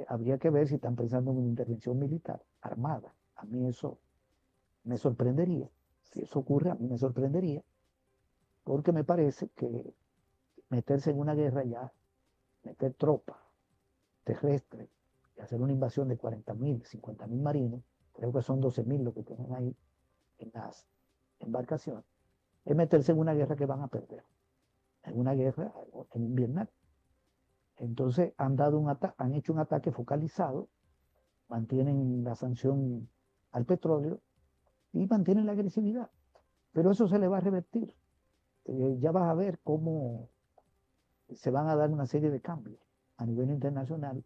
habría que ver si están pensando en una intervención militar armada. A mí eso me sorprendería. Si eso ocurre, a mí me sorprendería, porque me parece que meterse en una guerra ya, meter tropas terrestres y hacer una invasión de 40.000, 50.000 marinos, creo que son 12.000 lo que tienen ahí en las embarcaciones, es meterse en una guerra que van a perder, en una guerra en invierno. Entonces han hecho un ataque focalizado, mantienen la sanción al petróleo y mantienen la agresividad. Pero eso se le va a revertir. Ya vas a ver cómo se van a dar una serie de cambios a nivel internacional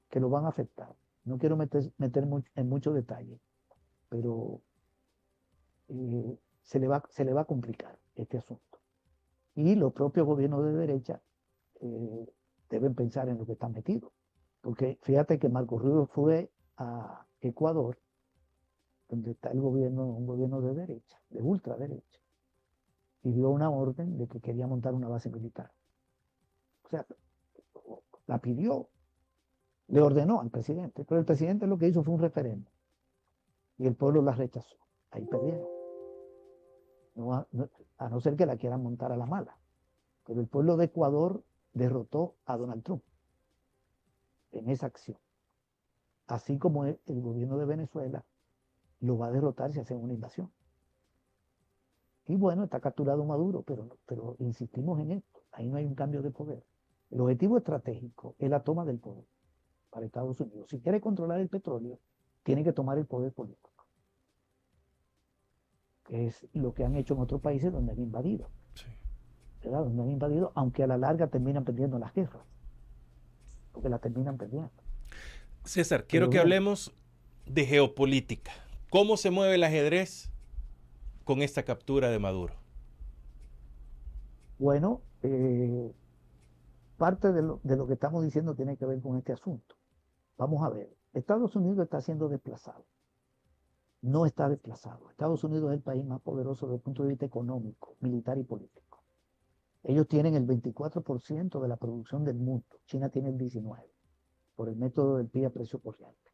que lo van a afectar. No quiero meter en mucho detalle, pero se le va a complicar este asunto. Y los propios gobiernos de derecha eh, deben pensar en lo que están metidos. Porque fíjate que Marco Rubio fue a Ecuador, donde está un gobierno de derecha, de ultraderecha, y dio una orden de que quería montar una base militar. O sea, la pidió, le ordenó al presidente, pero el presidente lo que hizo fue un referéndum y el pueblo la rechazó. Ahí perdieron. A no ser que la quieran montar a la mala. Pero el pueblo de Ecuador derrotó a Donald Trump en esa acción. Así como el gobierno de Venezuela lo va a derrotar si hacen una invasión. Y bueno, está capturado Maduro, pero insistimos en esto. Ahí no hay un cambio de poder. El objetivo estratégico es la toma del poder para Estados Unidos. Si quiere controlar el petróleo, tiene que tomar el poder político, que es lo que han hecho en otros países donde han invadido. Sí. ¿Verdad? Donde han invadido, aunque a la larga terminan perdiendo las guerras, porque la terminan perdiendo. César, quiero que hablemos de geopolítica. ¿Cómo se mueve el ajedrez con esta captura de Maduro? Bueno, parte de lo que estamos diciendo tiene que ver con este asunto. Vamos a ver, Estados Unidos está siendo desplazado. No está desplazado. Estados Unidos es el país más poderoso desde el punto de vista económico, militar y político. Ellos tienen el 24% de la producción del mundo. China tiene el 19%, por el método del PIB a precio corriente.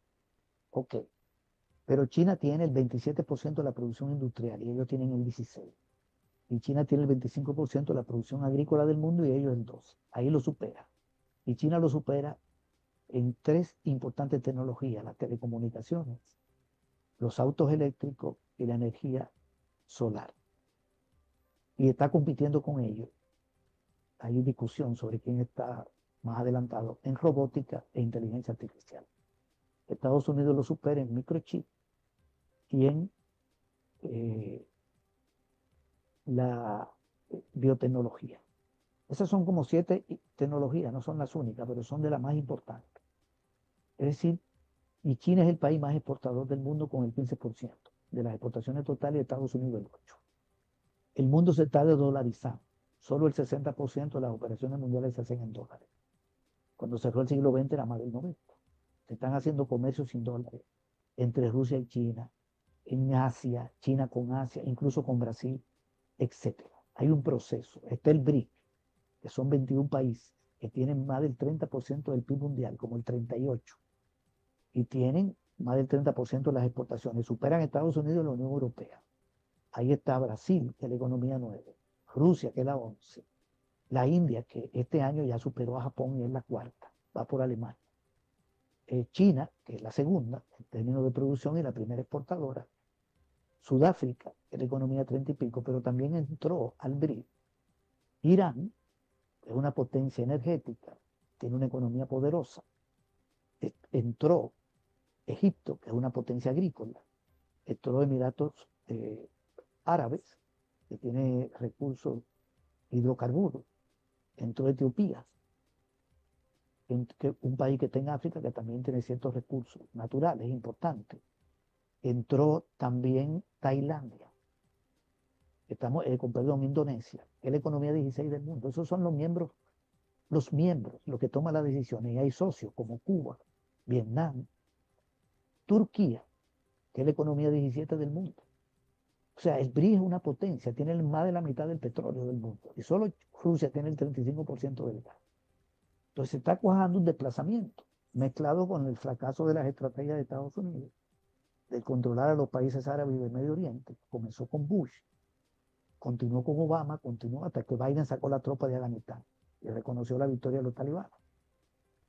Ok. Pero China tiene el 27% de la producción industrial y ellos tienen el 16%. Y China tiene el 25% de la producción agrícola del mundo y ellos el 12%. Ahí lo supera. Y China lo supera en 3 importantes tecnologías: las telecomunicaciones, los autos eléctricos y la energía solar. Y está compitiendo con ellos. Hay discusión sobre quién está más adelantado en robótica e inteligencia artificial. Estados Unidos lo supera en microchip y en la biotecnología. Esas son como 7 tecnologías, no son las únicas, pero son de las más importantes. Es decir, y China es el país más exportador del mundo con el 15% de las exportaciones totales, de Estados Unidos el 8%. El mundo se está desdolarizando. Solo el 60% de las operaciones mundiales se hacen en dólares. Cuando cerró el siglo XX era más del 90%. Se están haciendo comercios sin dólares entre Rusia y China, en Asia, China con Asia, incluso con Brasil, etc. Hay un proceso. Está el BRIC, que son 21 países que tienen más del 30% del PIB mundial, como el 38%, y tienen más del 30% de las exportaciones. Superan Estados Unidos y la Unión Europea. Ahí está Brasil, que es la economía 9, Rusia, que es la 11, la India, que este año ya superó a Japón y es la 4ª, va por Alemania. China, que es la segunda en términos de producción y la primera exportadora. Sudáfrica, que es la economía 30 y pico, pero también entró al BRIC. Irán, que es una potencia energética, tiene una economía poderosa. Entró Egipto, que es una potencia agrícola. Entró Emiratos Árabes, que tiene recursos hidrocarburos. Entró Etiopía, un país que está en África que también tiene ciertos recursos naturales importantes. Entró también Tailandia, Indonesia, que es la economía 16 del mundo. Esos son los miembros, los que toman las decisiones. Y hay socios como Cuba, Vietnam, Turquía, que es la economía 17 del mundo. O sea, el BRICS es una potencia, tiene más de la mitad del petróleo del mundo. Y solo Rusia tiene el 35% del gas. Entonces se está cuajando un desplazamiento, mezclado con el fracaso de las estrategias de Estados Unidos, de controlar a los países árabes del Medio Oriente. Comenzó con Bush, continuó con Obama, continuó hasta que Biden sacó la tropa de Afganistán y reconoció la victoria de los talibanes.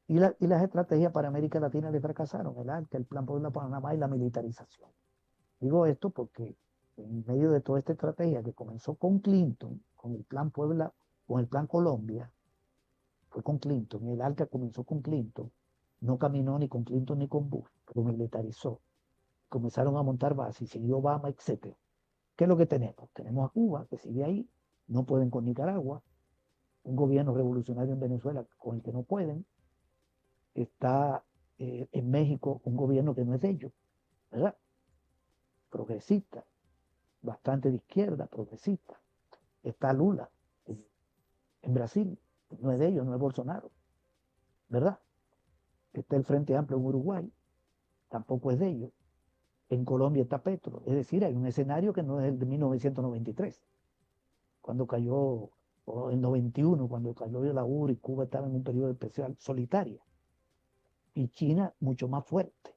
Y las estrategias para América Latina le fracasaron, el ALCA, el Plan Puebla Panamá y la militarización. Digo esto porque en medio de toda esta estrategia que comenzó con Clinton, con el Plan Puebla, con el Plan Colombia, fue con Clinton, el ALCA comenzó con Clinton, no caminó ni con Clinton ni con Bush, pero militarizó. Comenzaron a montar bases, siguió Obama, etc. ¿Qué es lo que tenemos? Tenemos a Cuba, que sigue ahí, no pueden con Nicaragua, un gobierno revolucionario en Venezuela con el que no pueden, está en México un gobierno que no es de ellos, ¿verdad? Progresista, bastante de izquierda, progresista. Está Lula en Brasil, no es de ellos, no es Bolsonaro, ¿verdad? Está el Frente Amplio en Uruguay, tampoco es de ellos. En Colombia está Petro, es decir, hay un escenario que no es el de 1993, cuando cayó, o en 91, cuando cayó la URSS y Cuba estaba en un periodo especial solitaria. Y China mucho más fuerte,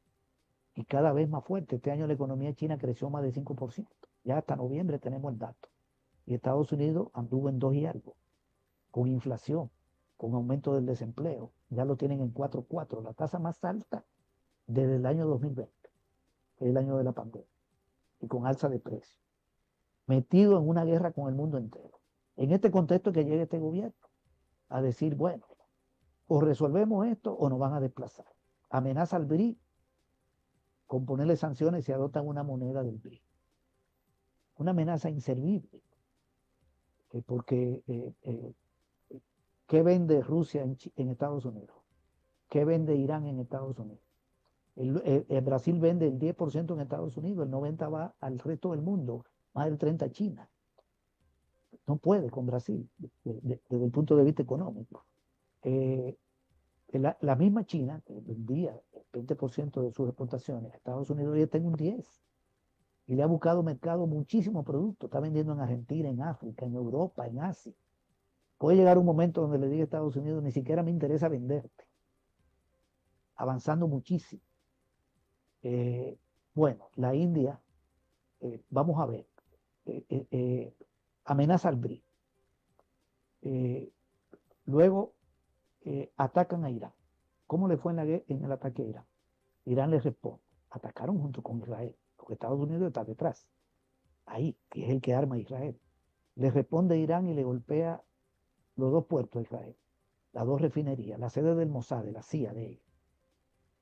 y cada vez más fuerte. Este año la economía china creció más de 5%. Ya hasta noviembre tenemos el dato. Y Estados Unidos anduvo en 2 y algo, con inflación, con aumento del desempleo. Ya lo tienen en 4,4, la tasa más alta desde el año 2020, que es el año de la pandemia, y con alza de precios. Metido en una guerra con el mundo entero. En este contexto que llegue este gobierno a decir, bueno, o resolvemos esto o nos van a desplazar. Amenaza al BRI con ponerle sanciones si adoptan una moneda del BRI. Una amenaza inservible, porque ¿qué vende Rusia en Estados Unidos? ¿Qué vende Irán en Estados Unidos? El Brasil vende el 10% en Estados Unidos, el 90% va al resto del mundo, más del 30% a China. No puede con Brasil desde el punto de vista económico. La misma China, que vendía el 20% de sus exportaciones a Estados Unidos, ya está en un 10%. Y le ha buscado mercado muchísimos productos. Está vendiendo en Argentina, en África, en Europa, en Asia. Puede llegar un momento donde le diga a Estados Unidos, ni siquiera me interesa venderte. Avanzando muchísimo. Bueno, la India, vamos a ver, amenaza al BRI. Luego atacan a Irán. ¿Cómo le fue en el ataque a Irán? Irán le responde. Atacaron junto con Israel, porque Estados Unidos está detrás. Ahí, que es el que arma a Israel. Le responde Irán y le golpea los 2 puertos de Israel, las 2 refinerías, la sede del Mossad, de la CIA de ellos,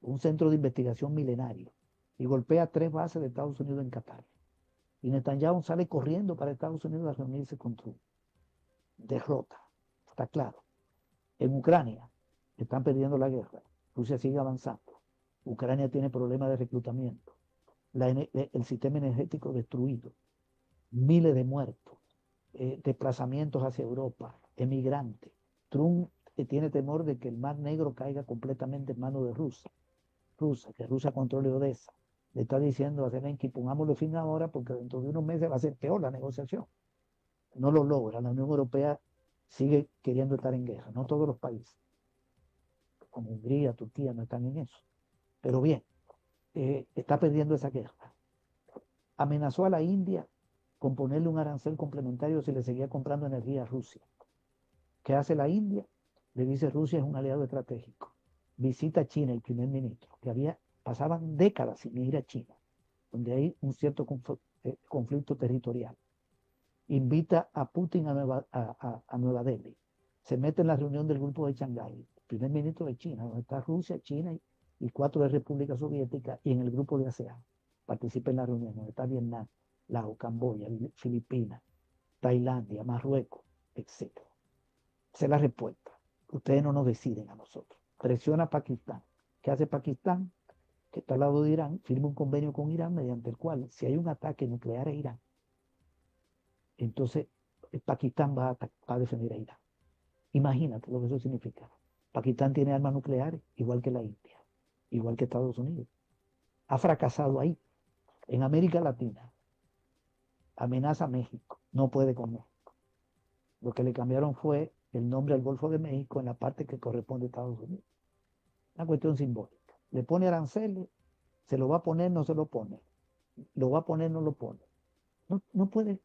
un centro de investigación milenario, y golpea 3 bases de Estados Unidos en Qatar. Y Netanyahu sale corriendo para Estados Unidos a reunirse con Trump. Derrota, está claro. En Ucrania están perdiendo la guerra, Rusia sigue avanzando, Ucrania tiene problemas de reclutamiento, el sistema energético destruido, miles de muertos, desplazamientos hacia Europa, emigrantes. Trump tiene temor de que el Mar Negro caiga completamente en manos de Rusia, que Rusia controle Odessa. Le está diciendo a Zelensky, pongámosle fin ahora porque dentro de unos meses va a ser peor la negociación. No lo logra, la Unión Europea sigue queriendo estar en guerra, no todos los países, como Hungría, Turquía, no están en eso. Pero bien, está perdiendo esa guerra. Amenazó a la India con ponerle un arancel complementario si le seguía comprando energía a Rusia. ¿Qué hace la India? Le dice Rusia es un aliado estratégico. Visita a China el primer ministro, que pasaban décadas sin ir a China, donde hay un cierto conflicto territorial. Invita a Putin a Nueva Delhi. Se mete en la reunión del grupo de Shanghái, el primer ministro de China, donde está Rusia, China y 4 de República Soviética, y en el grupo de ASEAN. Participa en la reunión, donde está Vietnam, Laos, Camboya, Filipinas, Tailandia, Marruecos, etc. Esa es la respuesta. Ustedes no nos deciden a nosotros. Presiona a Pakistán. ¿Qué hace Pakistán? Que está al lado de Irán, firma un convenio con Irán mediante el cual, si hay un ataque nuclear a Irán, entonces Pakistán va a defender a Irán. Imagínate lo que eso significa. Pakistán tiene armas nucleares, igual que la India. igual que Estados Unidos. Ha fracasado ahí. En América Latina, amenaza a México, no puede con México. Lo que le cambiaron fue el nombre al Golfo de México en la parte que corresponde a Estados Unidos. Una cuestión simbólica. Le pone aranceles, se lo va a poner, no se lo pone. Lo va a poner, no lo pone. No, no puede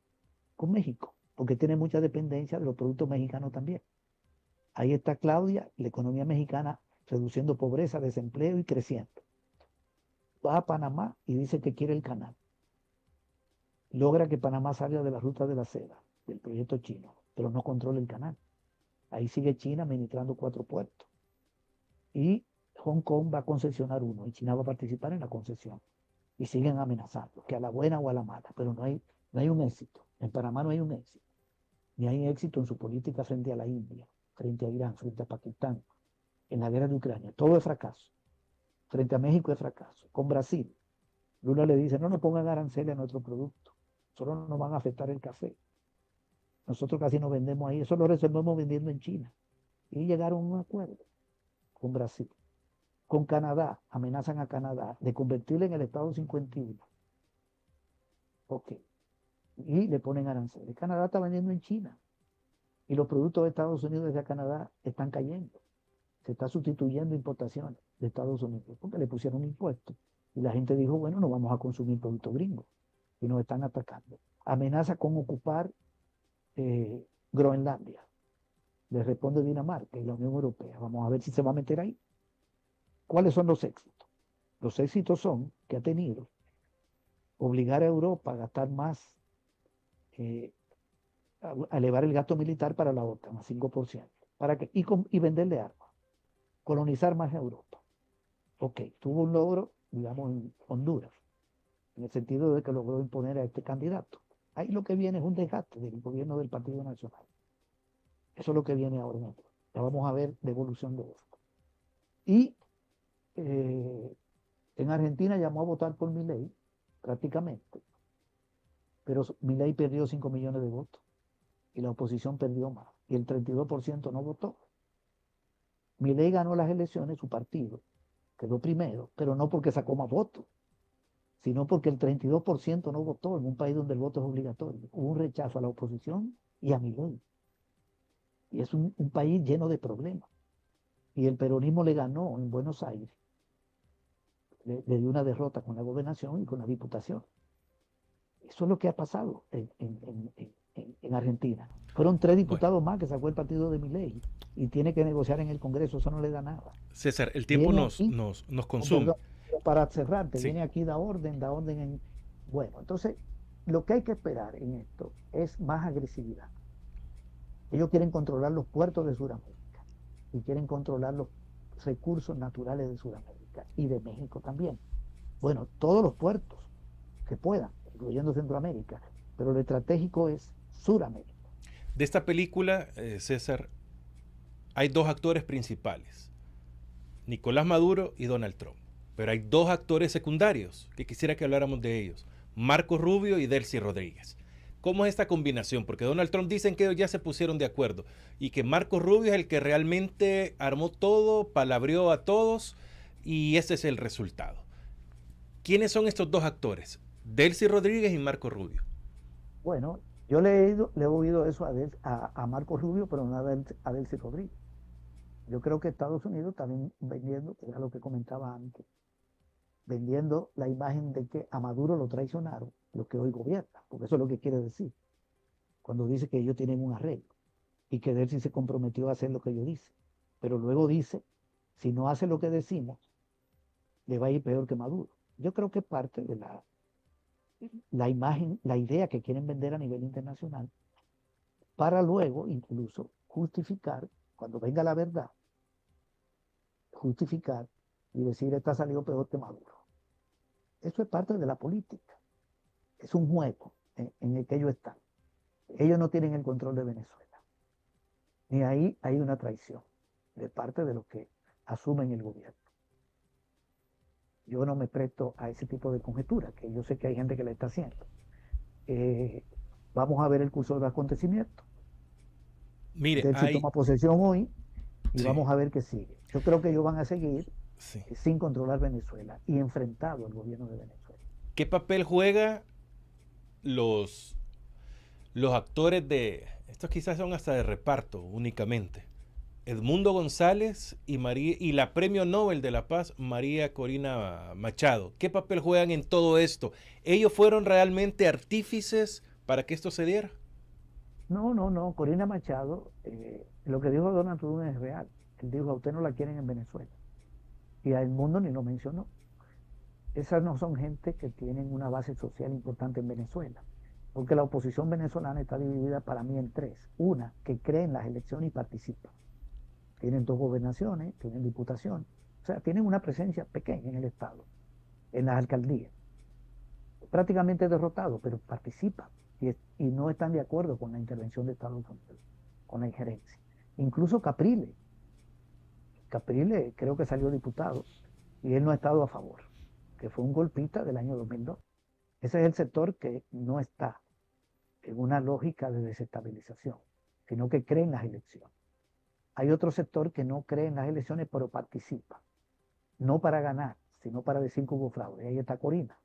con México, porque tiene mucha dependencia de los productos mexicanos también. Ahí está Claudia, la economía mexicana reduciendo pobreza, desempleo y creciendo. Va a Panamá y dice que quiere el canal. Logra que Panamá salga de la ruta de la seda, del proyecto chino, pero no controla el canal. Ahí sigue China administrando 4 puertos. Y Hong Kong va a concesionar uno y China va a participar en la concesión. Y siguen amenazando, que a la buena o a la mala, pero no hay un éxito. En Panamá no hay un éxito. Ni hay éxito en su política frente a la India, frente a Irán, frente a Pakistán, en la guerra de Ucrania. Todo es fracaso. Frente a México es fracaso. Con Brasil, Lula le dice, no nos pongan aranceles a nuestro producto. Solo nos van a afectar el café. Nosotros casi no vendemos ahí. Eso lo resolvemos vendiendo en China. Y llegaron a un acuerdo con Brasil. Con Canadá, amenazan a Canadá de convertirle en el Estado 51. Ok. Y le ponen aranceles. Canadá está vendiendo en China. Y los productos de Estados Unidos desde Canadá están cayendo. Se está sustituyendo importaciones de Estados Unidos porque le pusieron impuestos. Y la gente dijo, bueno, no vamos a consumir productos gringos. Y nos están atacando. Amenaza con ocupar Groenlandia. Le responde Dinamarca y la Unión Europea. Vamos a ver si se va a meter ahí. ¿Cuáles son los éxitos? Los éxitos son que ha tenido obligar a Europa a gastar más, a elevar el gasto militar para la OTAN a 5%, y venderle armas, colonizar más Europa. Ok, tuvo un logro, digamos, en Honduras, en el sentido de que logró imponer a este candidato. Ahí lo que viene es un desgaste del gobierno del Partido Nacional. Eso es lo que viene ahora mismo. Ya vamos a ver la evolución de esto. Y en Argentina llamó a votar por Milei, prácticamente, pero Milei perdió 5 millones de votos y la oposición perdió más, y el 32% no votó. Milei ganó las elecciones, su partido quedó primero, pero no porque sacó más votos, sino porque el 32% no votó en un país donde el voto es obligatorio. Hubo un rechazo a la oposición y a Milei. Y es un país lleno de problemas. Y el peronismo le ganó en Buenos Aires. Le dio una derrota con la gobernación y con la diputación. Eso es lo que ha pasado en Argentina. Fueron 3 diputados más que sacó el partido de Milei y tiene que negociar en el Congreso, eso no le da nada. César, el tiempo nos consume. Para cerrarte, Sí. viene aquí da orden. Bueno, entonces, lo que hay que esperar en esto es más agresividad. Ellos quieren controlar los puertos de Sudamérica y quieren controlar los recursos naturales de Sudamérica y de México también. Bueno, todos los puertos que puedan, incluyendo Centroamérica, pero lo estratégico es Sudamérica. De esta película, César, hay 2 actores principales, Nicolás Maduro y Donald Trump. Pero hay 2 actores secundarios que quisiera que habláramos de ellos, Marco Rubio y Delcy Rodríguez. ¿Cómo es esta combinación? Porque Donald Trump dicen que ellos ya se pusieron de acuerdo y que Marco Rubio es el que realmente armó todo, palabreó a todos y ese es el resultado. ¿Quiénes son estos 2 actores? Delcy Rodríguez y Marco Rubio. Bueno, yo le he oído eso a Marco Rubio, pero no a Delcy Rodríguez. Yo creo que Estados Unidos también vendiendo, que era lo que comentaba antes, vendiendo la imagen de que a Maduro lo traicionaron, lo que hoy gobierna, porque eso es lo que quiere decir, cuando dice que ellos tienen un arreglo y que Delcy se comprometió a hacer lo que ellos dicen, pero luego dice, si no hace lo que decimos, le va a ir peor que Maduro. Yo creo que parte de la imagen, la idea que quieren vender a nivel internacional, para luego incluso justificar, cuando venga la verdad, justificar y decir, esta salió peor que Maduro. Eso es parte de la política. Es un juego en el que ellos están. Ellos no tienen el control de Venezuela. Ni ahí hay una traición de parte de los que asumen el gobierno. Yo no me presto a ese tipo de conjeturas, que yo sé que hay gente que la está haciendo. Vamos a ver el curso del acontecimiento. Mire, Delcy toma posesión hoy y sí. vamos a ver qué sigue. Yo creo que ellos van a seguir Sí. sin controlar Venezuela y enfrentado al gobierno de Venezuela. ¿Qué papel juega los, los actores de... Estos quizás son hasta de reparto únicamente. Edmundo González y, María, y la Premio Nobel de la Paz, María Corina Machado. ¿Qué papel juegan en todo esto? ¿Ellos fueron realmente artífices para que esto se diera? No, no, no. Corina Machado, lo que dijo Donald Trump es real. Él dijo, a usted no la quieren en Venezuela. Y a El Mundo ni lo mencionó. Esas no son gente que tienen una base social importante en Venezuela. Porque la oposición venezolana está dividida para mí en tres. Una, que cree en las elecciones y participa. Tienen dos gobernaciones, tienen diputación. O sea, tienen una presencia pequeña en el Estado, en las alcaldías. Prácticamente derrotados, pero participan y no están de acuerdo con la intervención de Estados Unidos, con la injerencia. Incluso Capriles creo que salió diputado y él no ha estado a favor, que fue un golpista del año 2002. Ese es el sector que no está en una lógica de desestabilización, sino que cree en las elecciones. Hay otro sector que no cree en las elecciones, pero participa, no para ganar, sino para decir que hubo fraude. Ahí está Corina.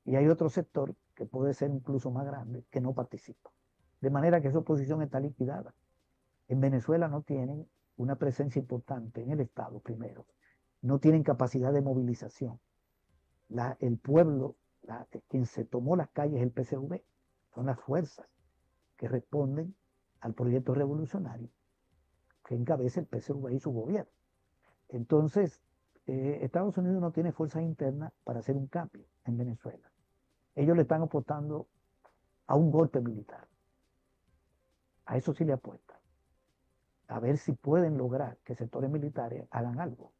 Y hay otro sector que puede ser incluso más grande que no participa. De manera que esa oposición está liquidada. En Venezuela no tienen una presencia importante en el Estado, primero. No tienen capacidad de movilización. El pueblo, quien se tomó las calles, el PCV, son las fuerzas que responden al proyecto revolucionario que encabeza el PCV y su gobierno. Entonces, Estados Unidos no tiene fuerzas internas para hacer un cambio en Venezuela. Ellos le están apostando a un golpe militar. A eso sí le apuestan. A ver si pueden lograr que sectores militares hagan algo.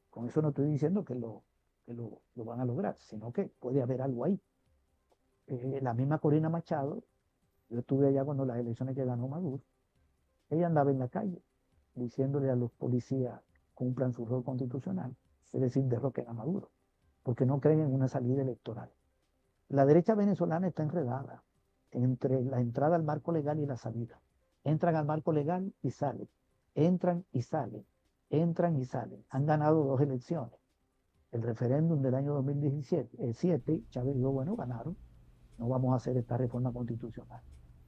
Con eso no estoy diciendo que lo van a lograr, sino que puede haber algo ahí. La misma Corina Machado, yo estuve allá cuando las elecciones que ganó Maduro, ella andaba en la calle diciéndole a los policías cumplan su rol constitucional, es decir, derroquen a Maduro, porque no creen en una salida electoral. La derecha venezolana está enredada entre la entrada al marco legal y la salida. Entran al marco legal y salen. Entran y salen. Entran y salen. Han ganado dos elecciones. El referéndum del año 2017, Chávez dijo, bueno, ganaron. No vamos a hacer esta reforma constitucional.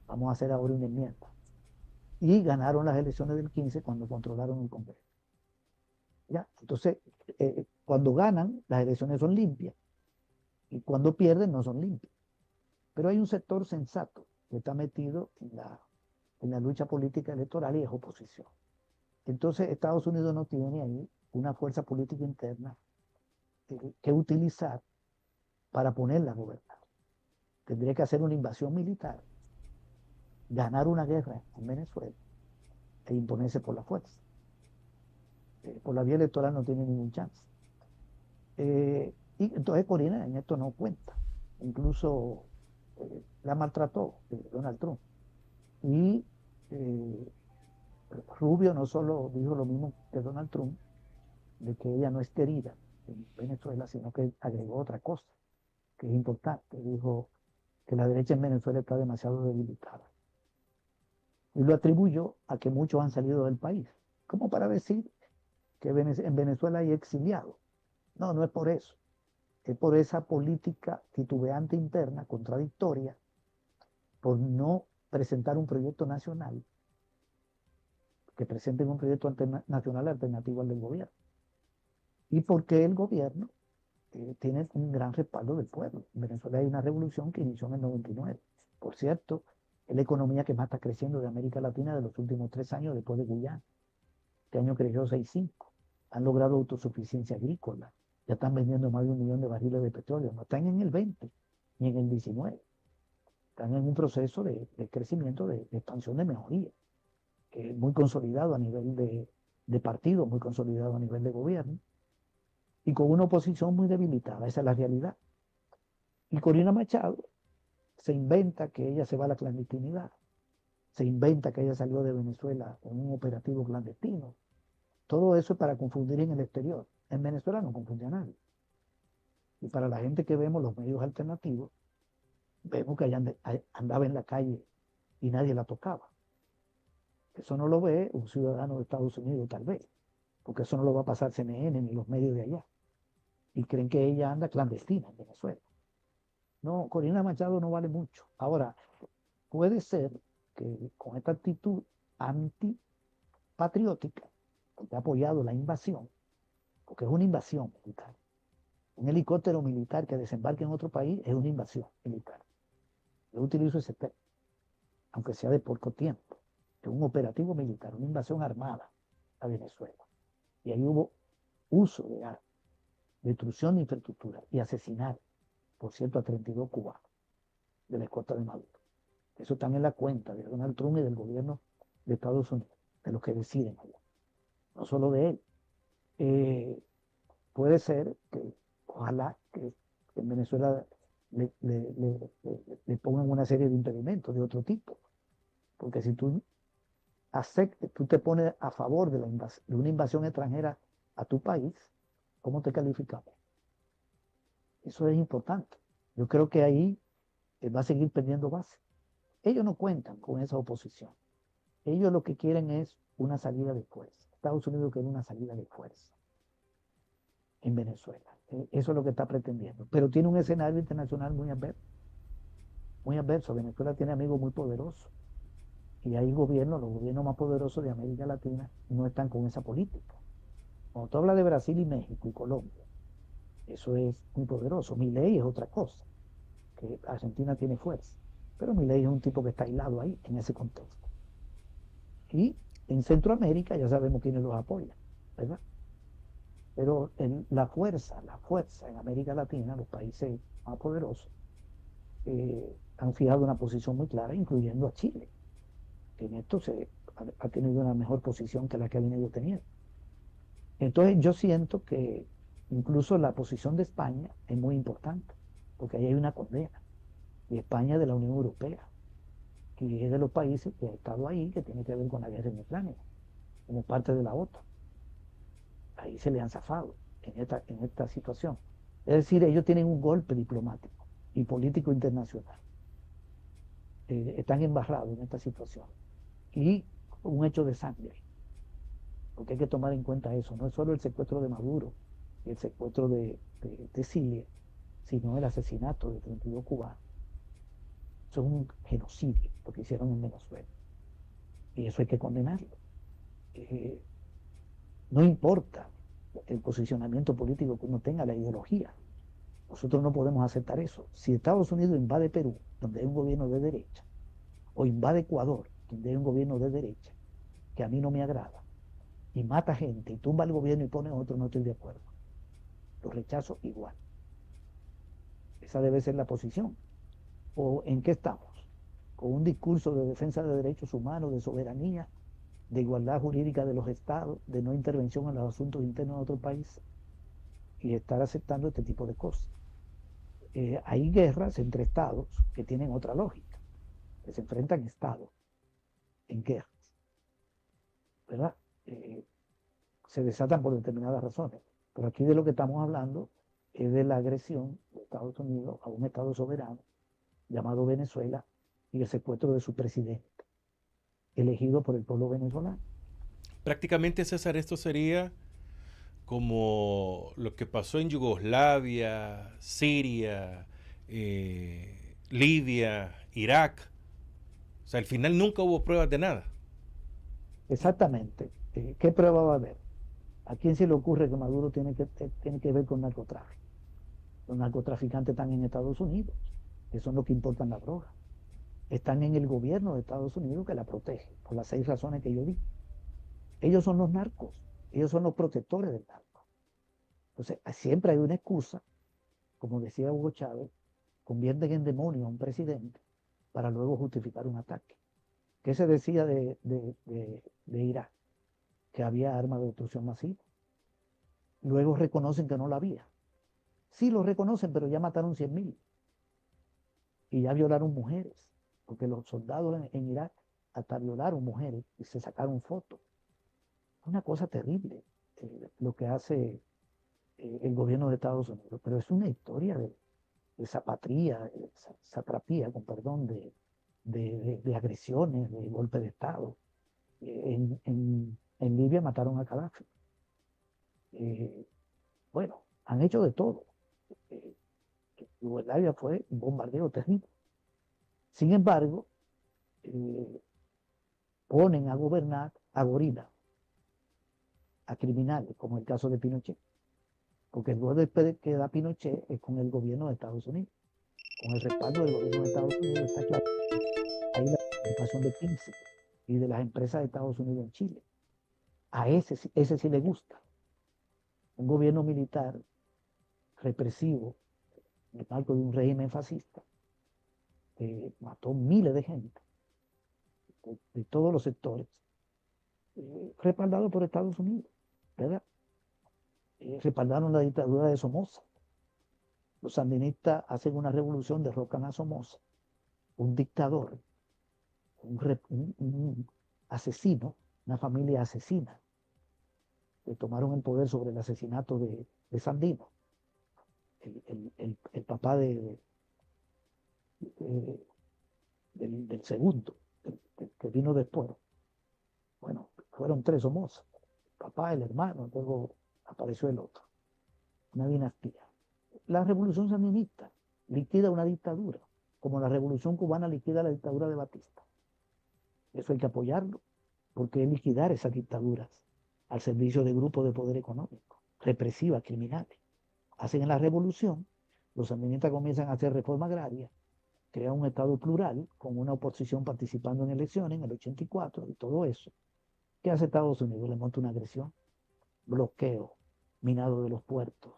Vamos a hacer ahora una enmienda. Y ganaron las elecciones del 15 cuando controlaron el Congreso. ¿Ya? Entonces, cuando ganan, las elecciones son limpias. Y cuando pierden, no son limpias. Pero hay un sector sensato que está metido en la lucha política electoral y es oposición. Entonces Estados Unidos no tiene ahí una fuerza política interna que utilizar para ponerla a gobernar. Tendría que hacer una invasión militar, ganar una guerra en Venezuela e imponerse por la fuerza. Por la vía electoral no tiene ningún chance. Y entonces Corina en esto no cuenta. Incluso la maltrató Donald Trump. Y eh, Rubio no solo dijo lo mismo que Donald Trump, de que ella no es querida en Venezuela, sino que agregó otra cosa, que es importante. Dijo que la derecha en Venezuela está demasiado debilitada. Y lo atribuyó a que muchos han salido del país, como para decir que en Venezuela hay exiliados. No, no es por eso. Es por esa política titubeante interna, contradictoria, por no presentar un proyecto nacional, que presenten un proyecto nacional alternativo al del gobierno. Y porque el gobierno tiene un gran respaldo del pueblo. En Venezuela hay una revolución que inició en el 99. Por cierto, es la economía que más está creciendo de América Latina de los últimos 3 años después de Guyana. Este año creció 6,5. Han logrado autosuficiencia agrícola. Ya están vendiendo más de 1 millón de barriles de petróleo. No están en el 20 ni en el 19. Están en un proceso de crecimiento, de expansión, de mejoría, que es muy consolidado a nivel de partido, muy consolidado a nivel de gobierno, y con una oposición muy debilitada. Esa es la realidad. Y Corina Machado se inventa que ella se va a la clandestinidad, se inventa que ella salió de Venezuela con un operativo clandestino. Todo eso es para confundir en el exterior. En Venezuela no confunde a nadie. Y para la gente que vemos los medios alternativos, vemos que ella andaba en la calle y nadie la tocaba. Eso no lo ve un ciudadano de Estados Unidos, tal vez. porque eso no lo va a pasar CNN ni los medios de allá. Y creen que ella anda clandestina en Venezuela. No, Corina Machado no vale mucho. Ahora, puede ser que con esta actitud antipatriótica, que ha apoyado la invasión, porque es una invasión militar. Un helicóptero militar que desembarque en otro país es una invasión militar. Yo utilizo ese término, aunque sea de poco tiempo. Es un operativo militar, una invasión armada a Venezuela. Y ahí hubo uso de armas, destrucción de infraestructura y asesinar, por cierto, a 32 cubanos de la escolta de Maduro. Eso está en la cuenta de Donald Trump y del gobierno de Estados Unidos, de los que deciden allá, no solo de él. Puede ser que, ojalá, que en Venezuela le pongan una serie de impedimentos de otro tipo, porque si tú tú te pones a favor de, de una invasión extranjera a tu país, ¿cómo te calificamos? Eso es importante. Yo creo que ahí va a seguir perdiendo base. Ellos no cuentan con esa oposición. Ellos lo que quieren es una salida de fuerza. Estados Unidos quiere una salida de fuerza en Venezuela. Eso es lo que está pretendiendo. Pero tiene un escenario internacional muy adverso. Muy adverso. Venezuela tiene amigos muy poderosos. Y hay gobiernos, los gobiernos más poderosos de América Latina no están con esa política. Cuando tú hablas de Brasil y México y Colombia, eso es muy poderoso. Milei es otra cosa, que Argentina tiene fuerza. Pero Milei es un tipo que está aislado ahí, en ese contexto. Y en Centroamérica ya sabemos quiénes los apoyan, ¿verdad? Pero la fuerza en América Latina, los países más poderosos, han fijado una posición muy clara, incluyendo a Chile, que en esto ha tenido una mejor posición que la que ha venido teniendo. Entonces yo siento que incluso la posición de España es muy importante, porque ahí hay una condena, y España es de la Unión Europea, y es de los países que ha estado ahí, que tiene que ver con la guerra en Ucrania, como parte de la OTAN. Ahí se le han zafado en esta situación. Es decir, ellos tienen un golpe diplomático y político internacional. Están embarrados en esta situación. Y un hecho de sangre, porque hay que tomar en cuenta eso. No es solo el secuestro de Maduro y el secuestro de Siria, sino el asesinato de 32 cubanos. Eso es un genocidio, lo que hicieron en Venezuela. Y eso hay que condenarlo. No importa el posicionamiento político que uno tenga, la ideología. Nosotros no podemos aceptar eso. Si Estados Unidos invade Perú, donde hay un gobierno de derecha, o invade Ecuador, donde hay un gobierno de derecha, que a mí no me agrada, y mata gente, y tumba el gobierno y pone otro, no estoy de acuerdo. Lo rechazo igual. Esa debe ser la posición. ¿O en qué estamos? Con un discurso de defensa de derechos humanos, de soberanía, de igualdad jurídica de los estados, de no intervención en los asuntos internos de otro país, y estar aceptando este tipo de cosas. Hay guerras entre estados que tienen otra lógica, que se enfrentan estados en guerras, ¿verdad? Se desatan por determinadas razones. Pero aquí de lo que estamos hablando es de la agresión de Estados Unidos a un estado soberano llamado Venezuela y el secuestro de su presidente, elegido por el pueblo venezolano. Prácticamente, César, esto sería como lo que pasó en Yugoslavia, Siria, Libia, Irak. O sea, al final nunca hubo pruebas de nada. Exactamente. ¿Qué prueba va a haber? ¿A quién se le ocurre que Maduro tiene que ver con narcotráfico? Los narcotraficantes están en Estados Unidos, que son los que importan la droga. Están en el gobierno de Estados Unidos que la protege, por las 6 razones que yo di. Ellos son los narcos, ellos son los protectores del narco. Entonces, siempre hay una excusa, como decía Hugo Chávez, convierten en demonio a un presidente para luego justificar un ataque. ¿Qué se decía de Irak? Que había armas de destrucción masiva. Luego reconocen que no la había. Sí lo reconocen, pero ya mataron 100.000 y ya violaron mujeres, porque los soldados en Irak hasta violaron mujeres y se sacaron fotos. Una cosa terrible lo que hace el gobierno de Estados Unidos, pero es una historia de zapatría, satrapía, con perdón, de agresiones, de golpe de Estado. En Libia mataron a Gaddafi, Eh, bueno, han hecho de todo. Eh, Yugoslavia fue un bombardeo terrible. Sin embargo, eh, ponen a gobernar a gorilas, a criminales, como el caso de Pinochet. Porque el después de que da Pinochet es con el gobierno de Estados Unidos. Con el respaldo del gobierno de Estados Unidos está claro. Hay la participación de 15 y de las empresas de Estados Unidos en Chile. A ese sí le gusta. Un gobierno militar represivo, en el marco de un régimen fascista, mató miles de gente de todos los sectores, respaldado por Estados Unidos, ¿verdad? Respaldaron la dictadura de Somoza. Los sandinistas hacen una revolución, derrocan a Somoza, un dictador, un asesino, una familia asesina, que tomaron el poder sobre el asesinato de Sandino, el papá del segundo, que vino después. Bueno, fueron tres Somoza, el papá, el hermano, luego apareció el otro, una dinastía. La revolución sandinista liquida una dictadura, como la revolución cubana liquida la dictadura de Batista. Eso hay que apoyarlo, porque es liquidar esas dictaduras al servicio de grupos de poder económico, represivas, criminales. Hacen la revolución, los sandinistas comienzan a hacer reforma agraria, crean un Estado plural con una oposición participando en elecciones en el 84 y todo eso. ¿Qué hace Estados Unidos? Le monta una agresión, bloqueo, minado de los puertos,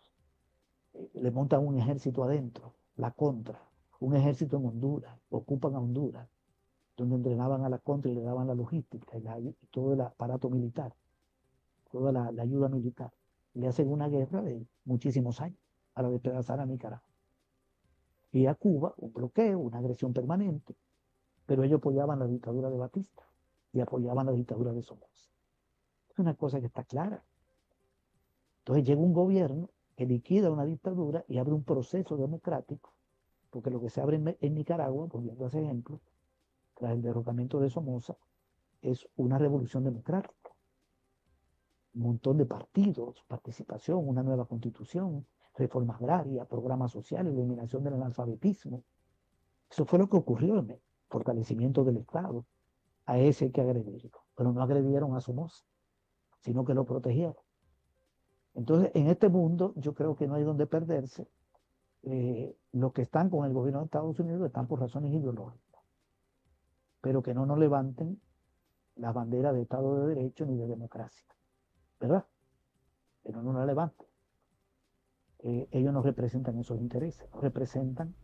le montan un ejército adentro, la contra, un ejército en Honduras, ocupan a Honduras, donde entrenaban a la contra y le daban la logística y todo el aparato militar, toda la ayuda militar. Le hacen una guerra de muchísimos años para despedazar a Nicaragua. Y a Cuba, un bloqueo, una agresión permanente, pero ellos apoyaban la dictadura de Batista y apoyaban la dictadura de Somoza. Es una cosa que está clara. Entonces llega un gobierno que liquida una dictadura y abre un proceso democrático, porque lo que se abre en Nicaragua, volviendo a ese ejemplo, tras el derrocamiento de Somoza, es una revolución democrática. Un montón de partidos, participación, una nueva constitución, reforma agraria, programas sociales, eliminación del analfabetismo. Eso fue lo que ocurrió en el fortalecimiento del Estado. A ese hay que agredirlo, pero no agredieron a Somoza, sino que lo protegieron. Entonces, en este mundo yo creo que no hay donde perderse. Los que están con el gobierno de Estados Unidos están por razones ideológicas, pero que no nos levanten las banderas de Estado de Derecho ni de democracia, ¿verdad? Que no nos la levanten. Ellos no representan esos intereses, no representan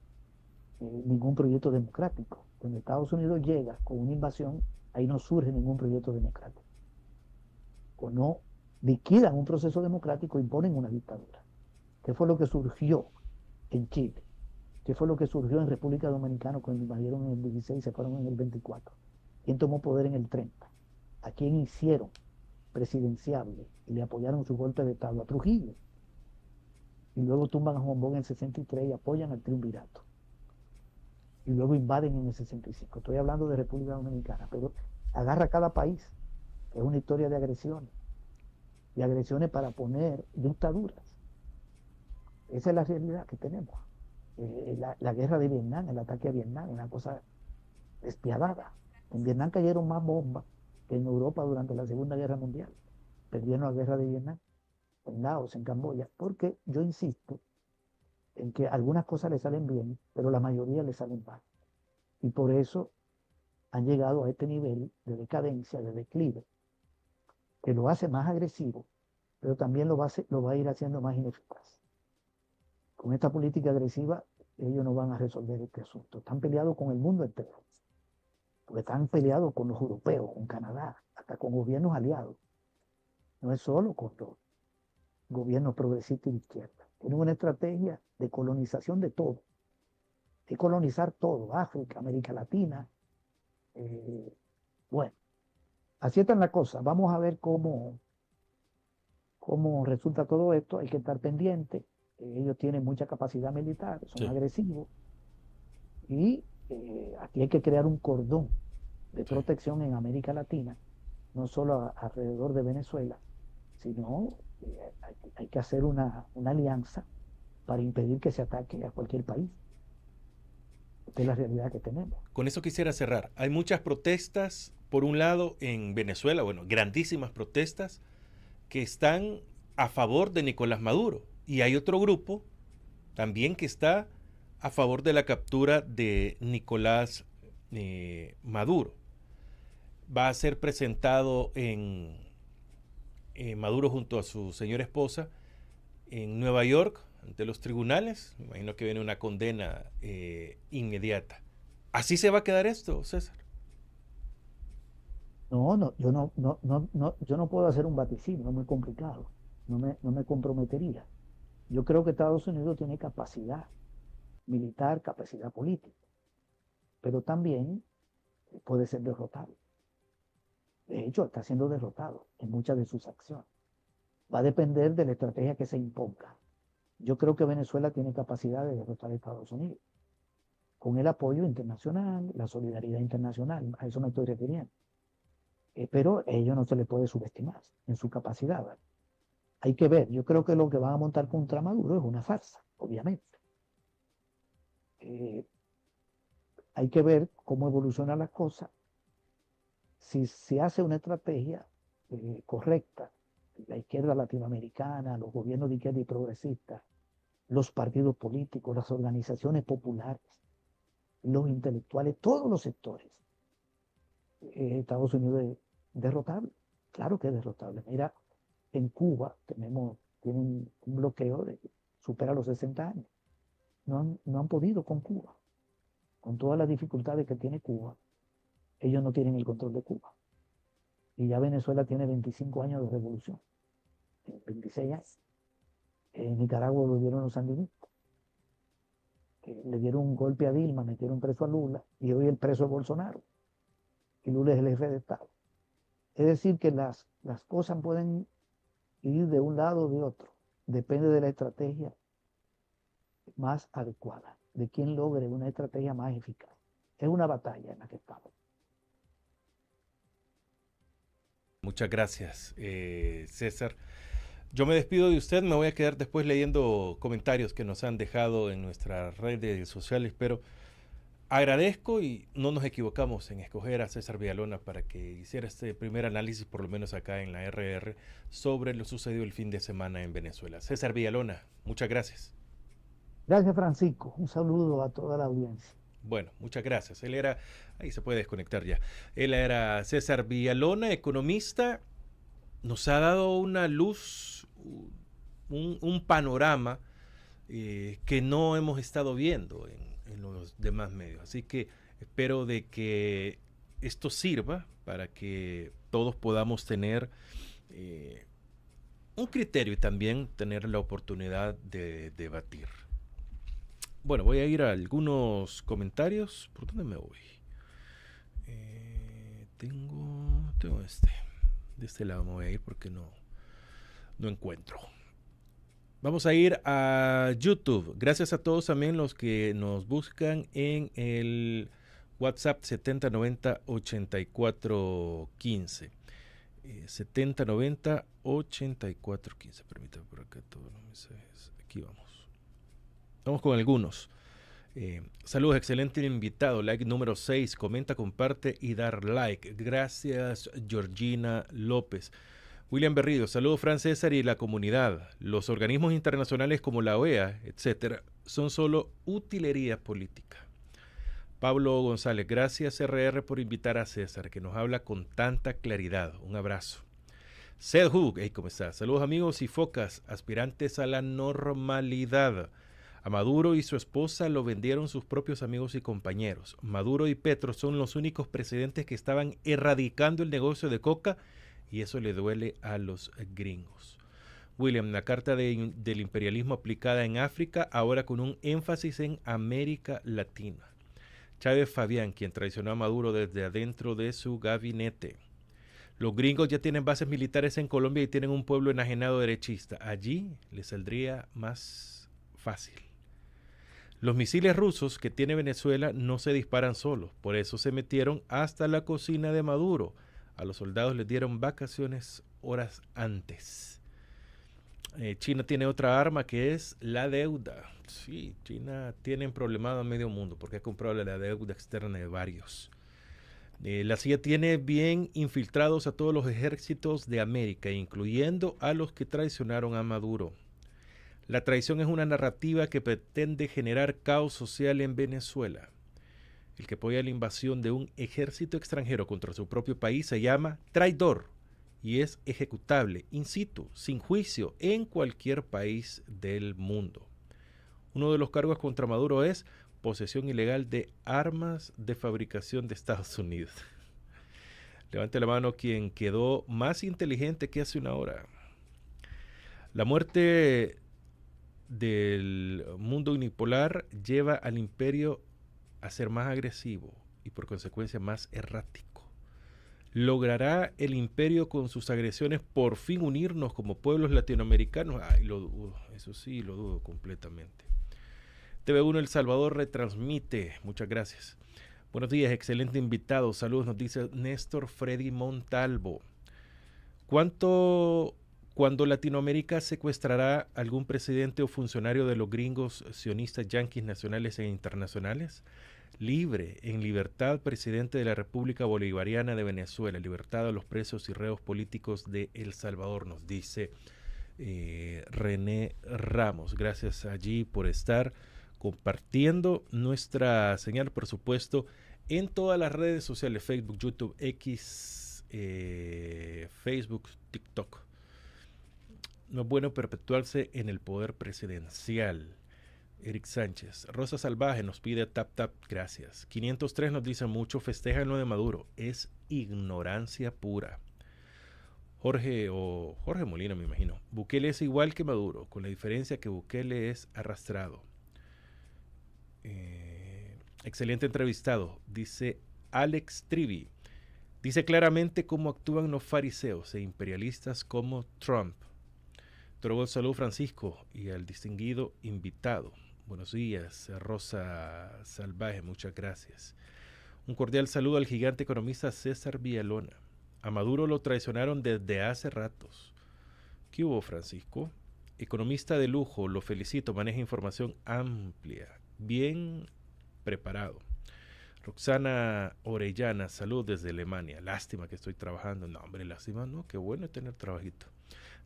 ningún proyecto democrático. Cuando Estados Unidos llega con una invasión, ahí no surge ningún proyecto democrático. O no liquidan un proceso democrático, imponen una dictadura. ¿Qué fue lo que surgió en Chile? ¿Qué fue lo que surgió en República Dominicana cuando invadieron en el 16 y se fueron en el 24? ¿Quién tomó poder en el 30? ¿A quién hicieron presidenciable y le apoyaron su golpe de Estado? A Trujillo. Y luego tumban a Juan Bosch en el 63 y apoyan al triunvirato. Y luego invaden en el 65. Estoy hablando de República Dominicana, pero agarra cada país. Es una historia de agresiones. Y agresiones para poner dictaduras. Esa es la realidad que tenemos. La guerra de Vietnam, el ataque a Vietnam, una cosa despiadada. En Vietnam cayeron más bombas que en Europa durante la Segunda Guerra Mundial. Perdieron la guerra de Vietnam, en Laos, en Camboya, porque yo insisto en que algunas cosas le salen bien, pero la mayoría le salen mal. Y por eso han llegado a este nivel de decadencia, de declive, que lo hace más agresivo, pero también lo va a ir haciendo más ineficaz. Con esta política agresiva, ellos no van a resolver este asunto. Están peleados con el mundo entero, porque están peleados con los europeos, con Canadá, hasta con gobiernos aliados. No es solo con los gobiernos progresistas y de izquierda. Tienen una estrategia de colonización de todo, de colonizar todo, África, América Latina. Bueno, así están las cosas. Vamos a ver cómo resulta todo esto. Hay que estar pendiente. Ellos tienen mucha capacidad militar, son Sí, agresivos. Y aquí hay que crear un cordón de sí. protección en América Latina, no solo alrededor de Venezuela, sino Hay que hacer una alianza para impedir que se ataque a cualquier país. Esta es la realidad que tenemos. Con eso quisiera cerrar. Hay muchas protestas, por un lado, en Venezuela, bueno, grandísimas protestas, que están a favor de Nicolás Maduro. Y hay otro grupo también que está a favor de la captura de Nicolás Maduro. Va a ser presentado en Maduro junto a su señora esposa en Nueva York ante los tribunales. Me imagino que viene una condena inmediata. ¿Así se va a quedar esto, César? No, yo no puedo hacer un vaticinio, es muy complicado. No me comprometería. Yo creo que Estados Unidos tiene capacidad militar, capacidad política, pero también puede ser derrotado. De hecho, está siendo derrotado en muchas de sus acciones. Va a depender de la estrategia que se imponga. Yo creo que Venezuela tiene capacidad de derrotar a Estados Unidos, con el apoyo internacional, la solidaridad internacional, a eso me estoy refiriendo. Pero a ellos no se les puede subestimar en su capacidad, ¿verdad? Hay que ver, yo creo que lo que van a montar contra Maduro es una farsa, obviamente. Hay que ver cómo evolucionan las cosas. Si se hace una estrategia correcta, la izquierda latinoamericana, los gobiernos de izquierda y progresistas, los partidos políticos, las organizaciones populares, los intelectuales, todos los sectores, Estados Unidos es derrotable. Claro que es derrotable. Mira, en Cuba tienen un bloqueo de supera los 60 años. No han podido con Cuba. Con todas las dificultades que tiene Cuba, ellos no tienen el control de Cuba. Y ya Venezuela tiene 25 años de revolución, 26 años. En Nicaragua lo dieron los sandinistas. Le dieron un golpe a Dilma, metieron preso a Lula, y hoy el preso es Bolsonaro. Y Lula es el jefe de Estado. Es decir, que las cosas pueden ir de un lado o de otro. Depende de la estrategia más adecuada, de quién logre una estrategia más eficaz. Es una batalla en la que estamos. Muchas gracias, César. Yo me despido de usted, me voy a quedar después leyendo comentarios que nos han dejado en nuestras redes sociales, pero agradezco y no nos equivocamos en escoger a César Villalona para que hiciera este primer análisis, por lo menos acá en la RR, sobre lo sucedido el fin de semana en Venezuela. César Villalona, muchas gracias. Gracias, Francisco. Un saludo a toda la audiencia. Bueno, muchas gracias. Él era, ahí se puede desconectar ya. Él era César Villalona, economista. Nos ha dado una luz, un panorama que no hemos estado viendo en los demás medios. Así que espero de que esto sirva para que todos podamos tener un criterio y también tener la oportunidad de debatir. Bueno, voy a ir a algunos comentarios. ¿Por dónde me voy? Tengo este. De este lado me voy a ir porque no encuentro. Vamos a ir a YouTube. Gracias a todos también los que nos buscan en el WhatsApp 7090-8415. 7090-8415. Permítame por acá todos los mensajes. Aquí vamos. Vamos con algunos. Saludos, excelente invitado. Like número 6. Comenta, comparte y dar like. Gracias, Georgina López. William Berrido. Saludos, Fran César y la comunidad. Los organismos internacionales como la OEA, etcétera, son solo utilería política. Pablo González. Gracias, RR, por invitar a César, que nos habla con tanta claridad. Un abrazo. Seth Hook. Hey, ¿cómo estás? Saludos, amigos y focas, aspirantes a la normalidad. A Maduro y su esposa lo vendieron sus propios amigos y compañeros. Maduro y Petro son los únicos presidentes que estaban erradicando el negocio de coca y eso le duele a los gringos. William, la carta del imperialismo aplicada en África, ahora con un énfasis en América Latina. Chávez Fabián, quien traicionó a Maduro desde adentro de su gabinete. Los gringos ya tienen bases militares en Colombia y tienen un pueblo enajenado derechista. Allí les saldría más fácil. Los misiles rusos que tiene Venezuela no se disparan solos, por eso se metieron hasta la cocina de Maduro. A los soldados les dieron vacaciones horas antes. China tiene otra arma que es la deuda. Sí, China tiene problemado a medio mundo porque ha comprado la deuda externa de varios. La CIA tiene bien infiltrados a todos los ejércitos de América, incluyendo a los que traicionaron a Maduro. La traición es una narrativa que pretende generar caos social en Venezuela. El que apoya la invasión de un ejército extranjero contra su propio país se llama traidor y es ejecutable in situ, sin juicio, en cualquier país del mundo. Uno de los cargos contra Maduro es posesión ilegal de armas de fabricación de Estados Unidos. Levante la mano quien quedó más inteligente que hace una hora. La muerte del mundo unipolar lleva al imperio a ser más agresivo y por consecuencia más errático. ¿Logrará el imperio con sus agresiones por fin unirnos como pueblos latinoamericanos? Ay, lo dudo, eso sí, lo dudo completamente. TV1 El Salvador retransmite, muchas gracias. Buenos días, excelente invitado, saludos, nos dice Néstor Freddy Montalvo. ¿Cuándo Latinoamérica secuestrará algún presidente o funcionario de los gringos sionistas yanquis nacionales e internacionales? Libre, en libertad, presidente de la República Bolivariana de Venezuela, libertad a los presos y reos políticos de El Salvador, nos dice René Ramos. Gracias allí por estar compartiendo nuestra señal, por supuesto, en todas las redes sociales, Facebook, YouTube, X, Facebook, TikTok. No es bueno perpetuarse en el poder presidencial. Eric Sánchez. Rosa Salvaje nos pide tap tap, gracias. 503 nos dice mucho festejan lo de Maduro. Es ignorancia pura. Jorge Molina, me imagino. Bukele es igual que Maduro, con la diferencia que Bukele es arrastrado. Excelente entrevistado, dice Alex Trivi. Dice claramente cómo actúan los fariseos e imperialistas como Trump. Trobo salud Francisco y al distinguido invitado. Buenos días, Rosa Salvaje, muchas gracias. Un cordial saludo al gigante economista César Villalona. A Maduro lo traicionaron desde hace ratos. ¿Qué hubo, Francisco? Economista de lujo, lo felicito, maneja información amplia, bien preparado. Roxana Orellana, salud desde Alemania. Lástima que estoy trabajando. No, hombre, lástima, no, qué bueno tener trabajito.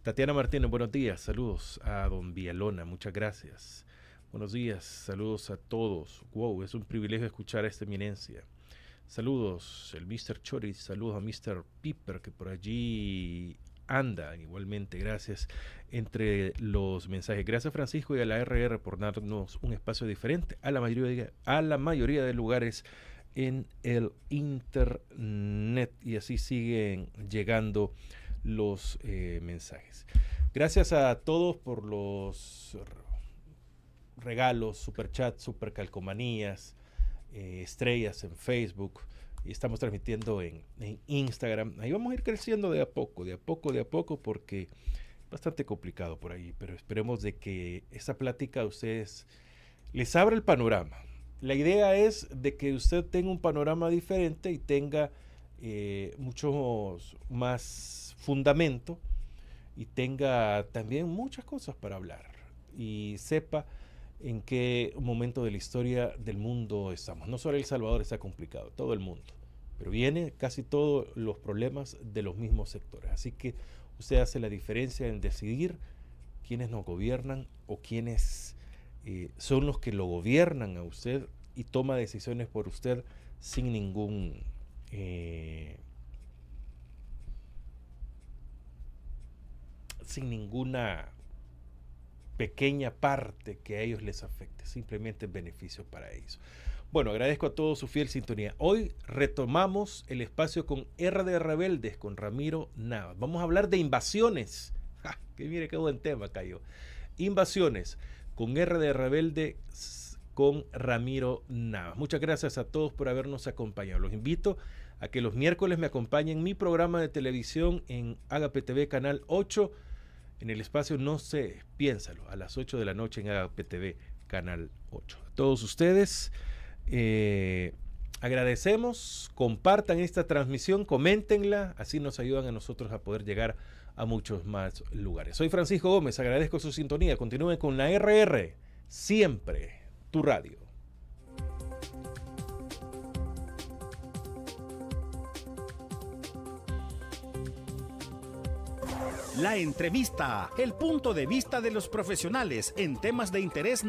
Tatiana Martínez, buenos días, saludos a don Villalona, muchas gracias. Buenos días, saludos a todos. Wow, es un privilegio escuchar a esta eminencia. Saludos, el Mr. Choris, saludos a Mr. Piper, que por allí anda, igualmente, gracias entre los mensajes. Gracias, Francisco, y a la RR por darnos un espacio diferente a la mayoría de lugares en el internet, y así siguen llegando los mensajes. Gracias a todos por los regalos, superchats, supercalcomanías, estrellas en Facebook, y estamos transmitiendo en Instagram. Ahí vamos a ir creciendo de a poco, porque es bastante complicado por ahí, pero esperemos de que esa plática a ustedes les abra el panorama. La idea es de que usted tenga un panorama diferente y tenga mucho más fundamento y tenga también muchas cosas para hablar y sepa en qué momento de la historia del mundo estamos. No solo El Salvador está complicado, todo el mundo, pero viene casi todos los problemas de los mismos sectores. Así que usted hace la diferencia en decidir quiénes nos gobiernan o quiénes son los que lo gobiernan a usted y toma decisiones por usted sin ningún sin ninguna pequeña parte que a ellos les afecte, simplemente beneficio para ellos. Bueno, agradezco a todos su fiel sintonía. Hoy retomamos el espacio con RD Rebeldes, con Ramiro Navas. Vamos a hablar de invasiones. ¡Ja! Que mire qué buen tema cayó. Invasiones con RD Rebeldes, con Ramiro Navas. Muchas gracias a todos por habernos acompañado. Los invito a que los miércoles me acompañen en mi programa de televisión en Agape TV Canal 8, en el espacio No sé, piénsalo, a las 8 de la noche en Agape TV Canal 8. A todos ustedes, agradecemos, compartan esta transmisión, coméntenla, así nos ayudan a nosotros a poder llegar a muchos más lugares. Soy Francisco Gómez, agradezco su sintonía. Continúen con la RR, siempre tu radio. La entrevista, el punto de vista de los profesionales en temas de interés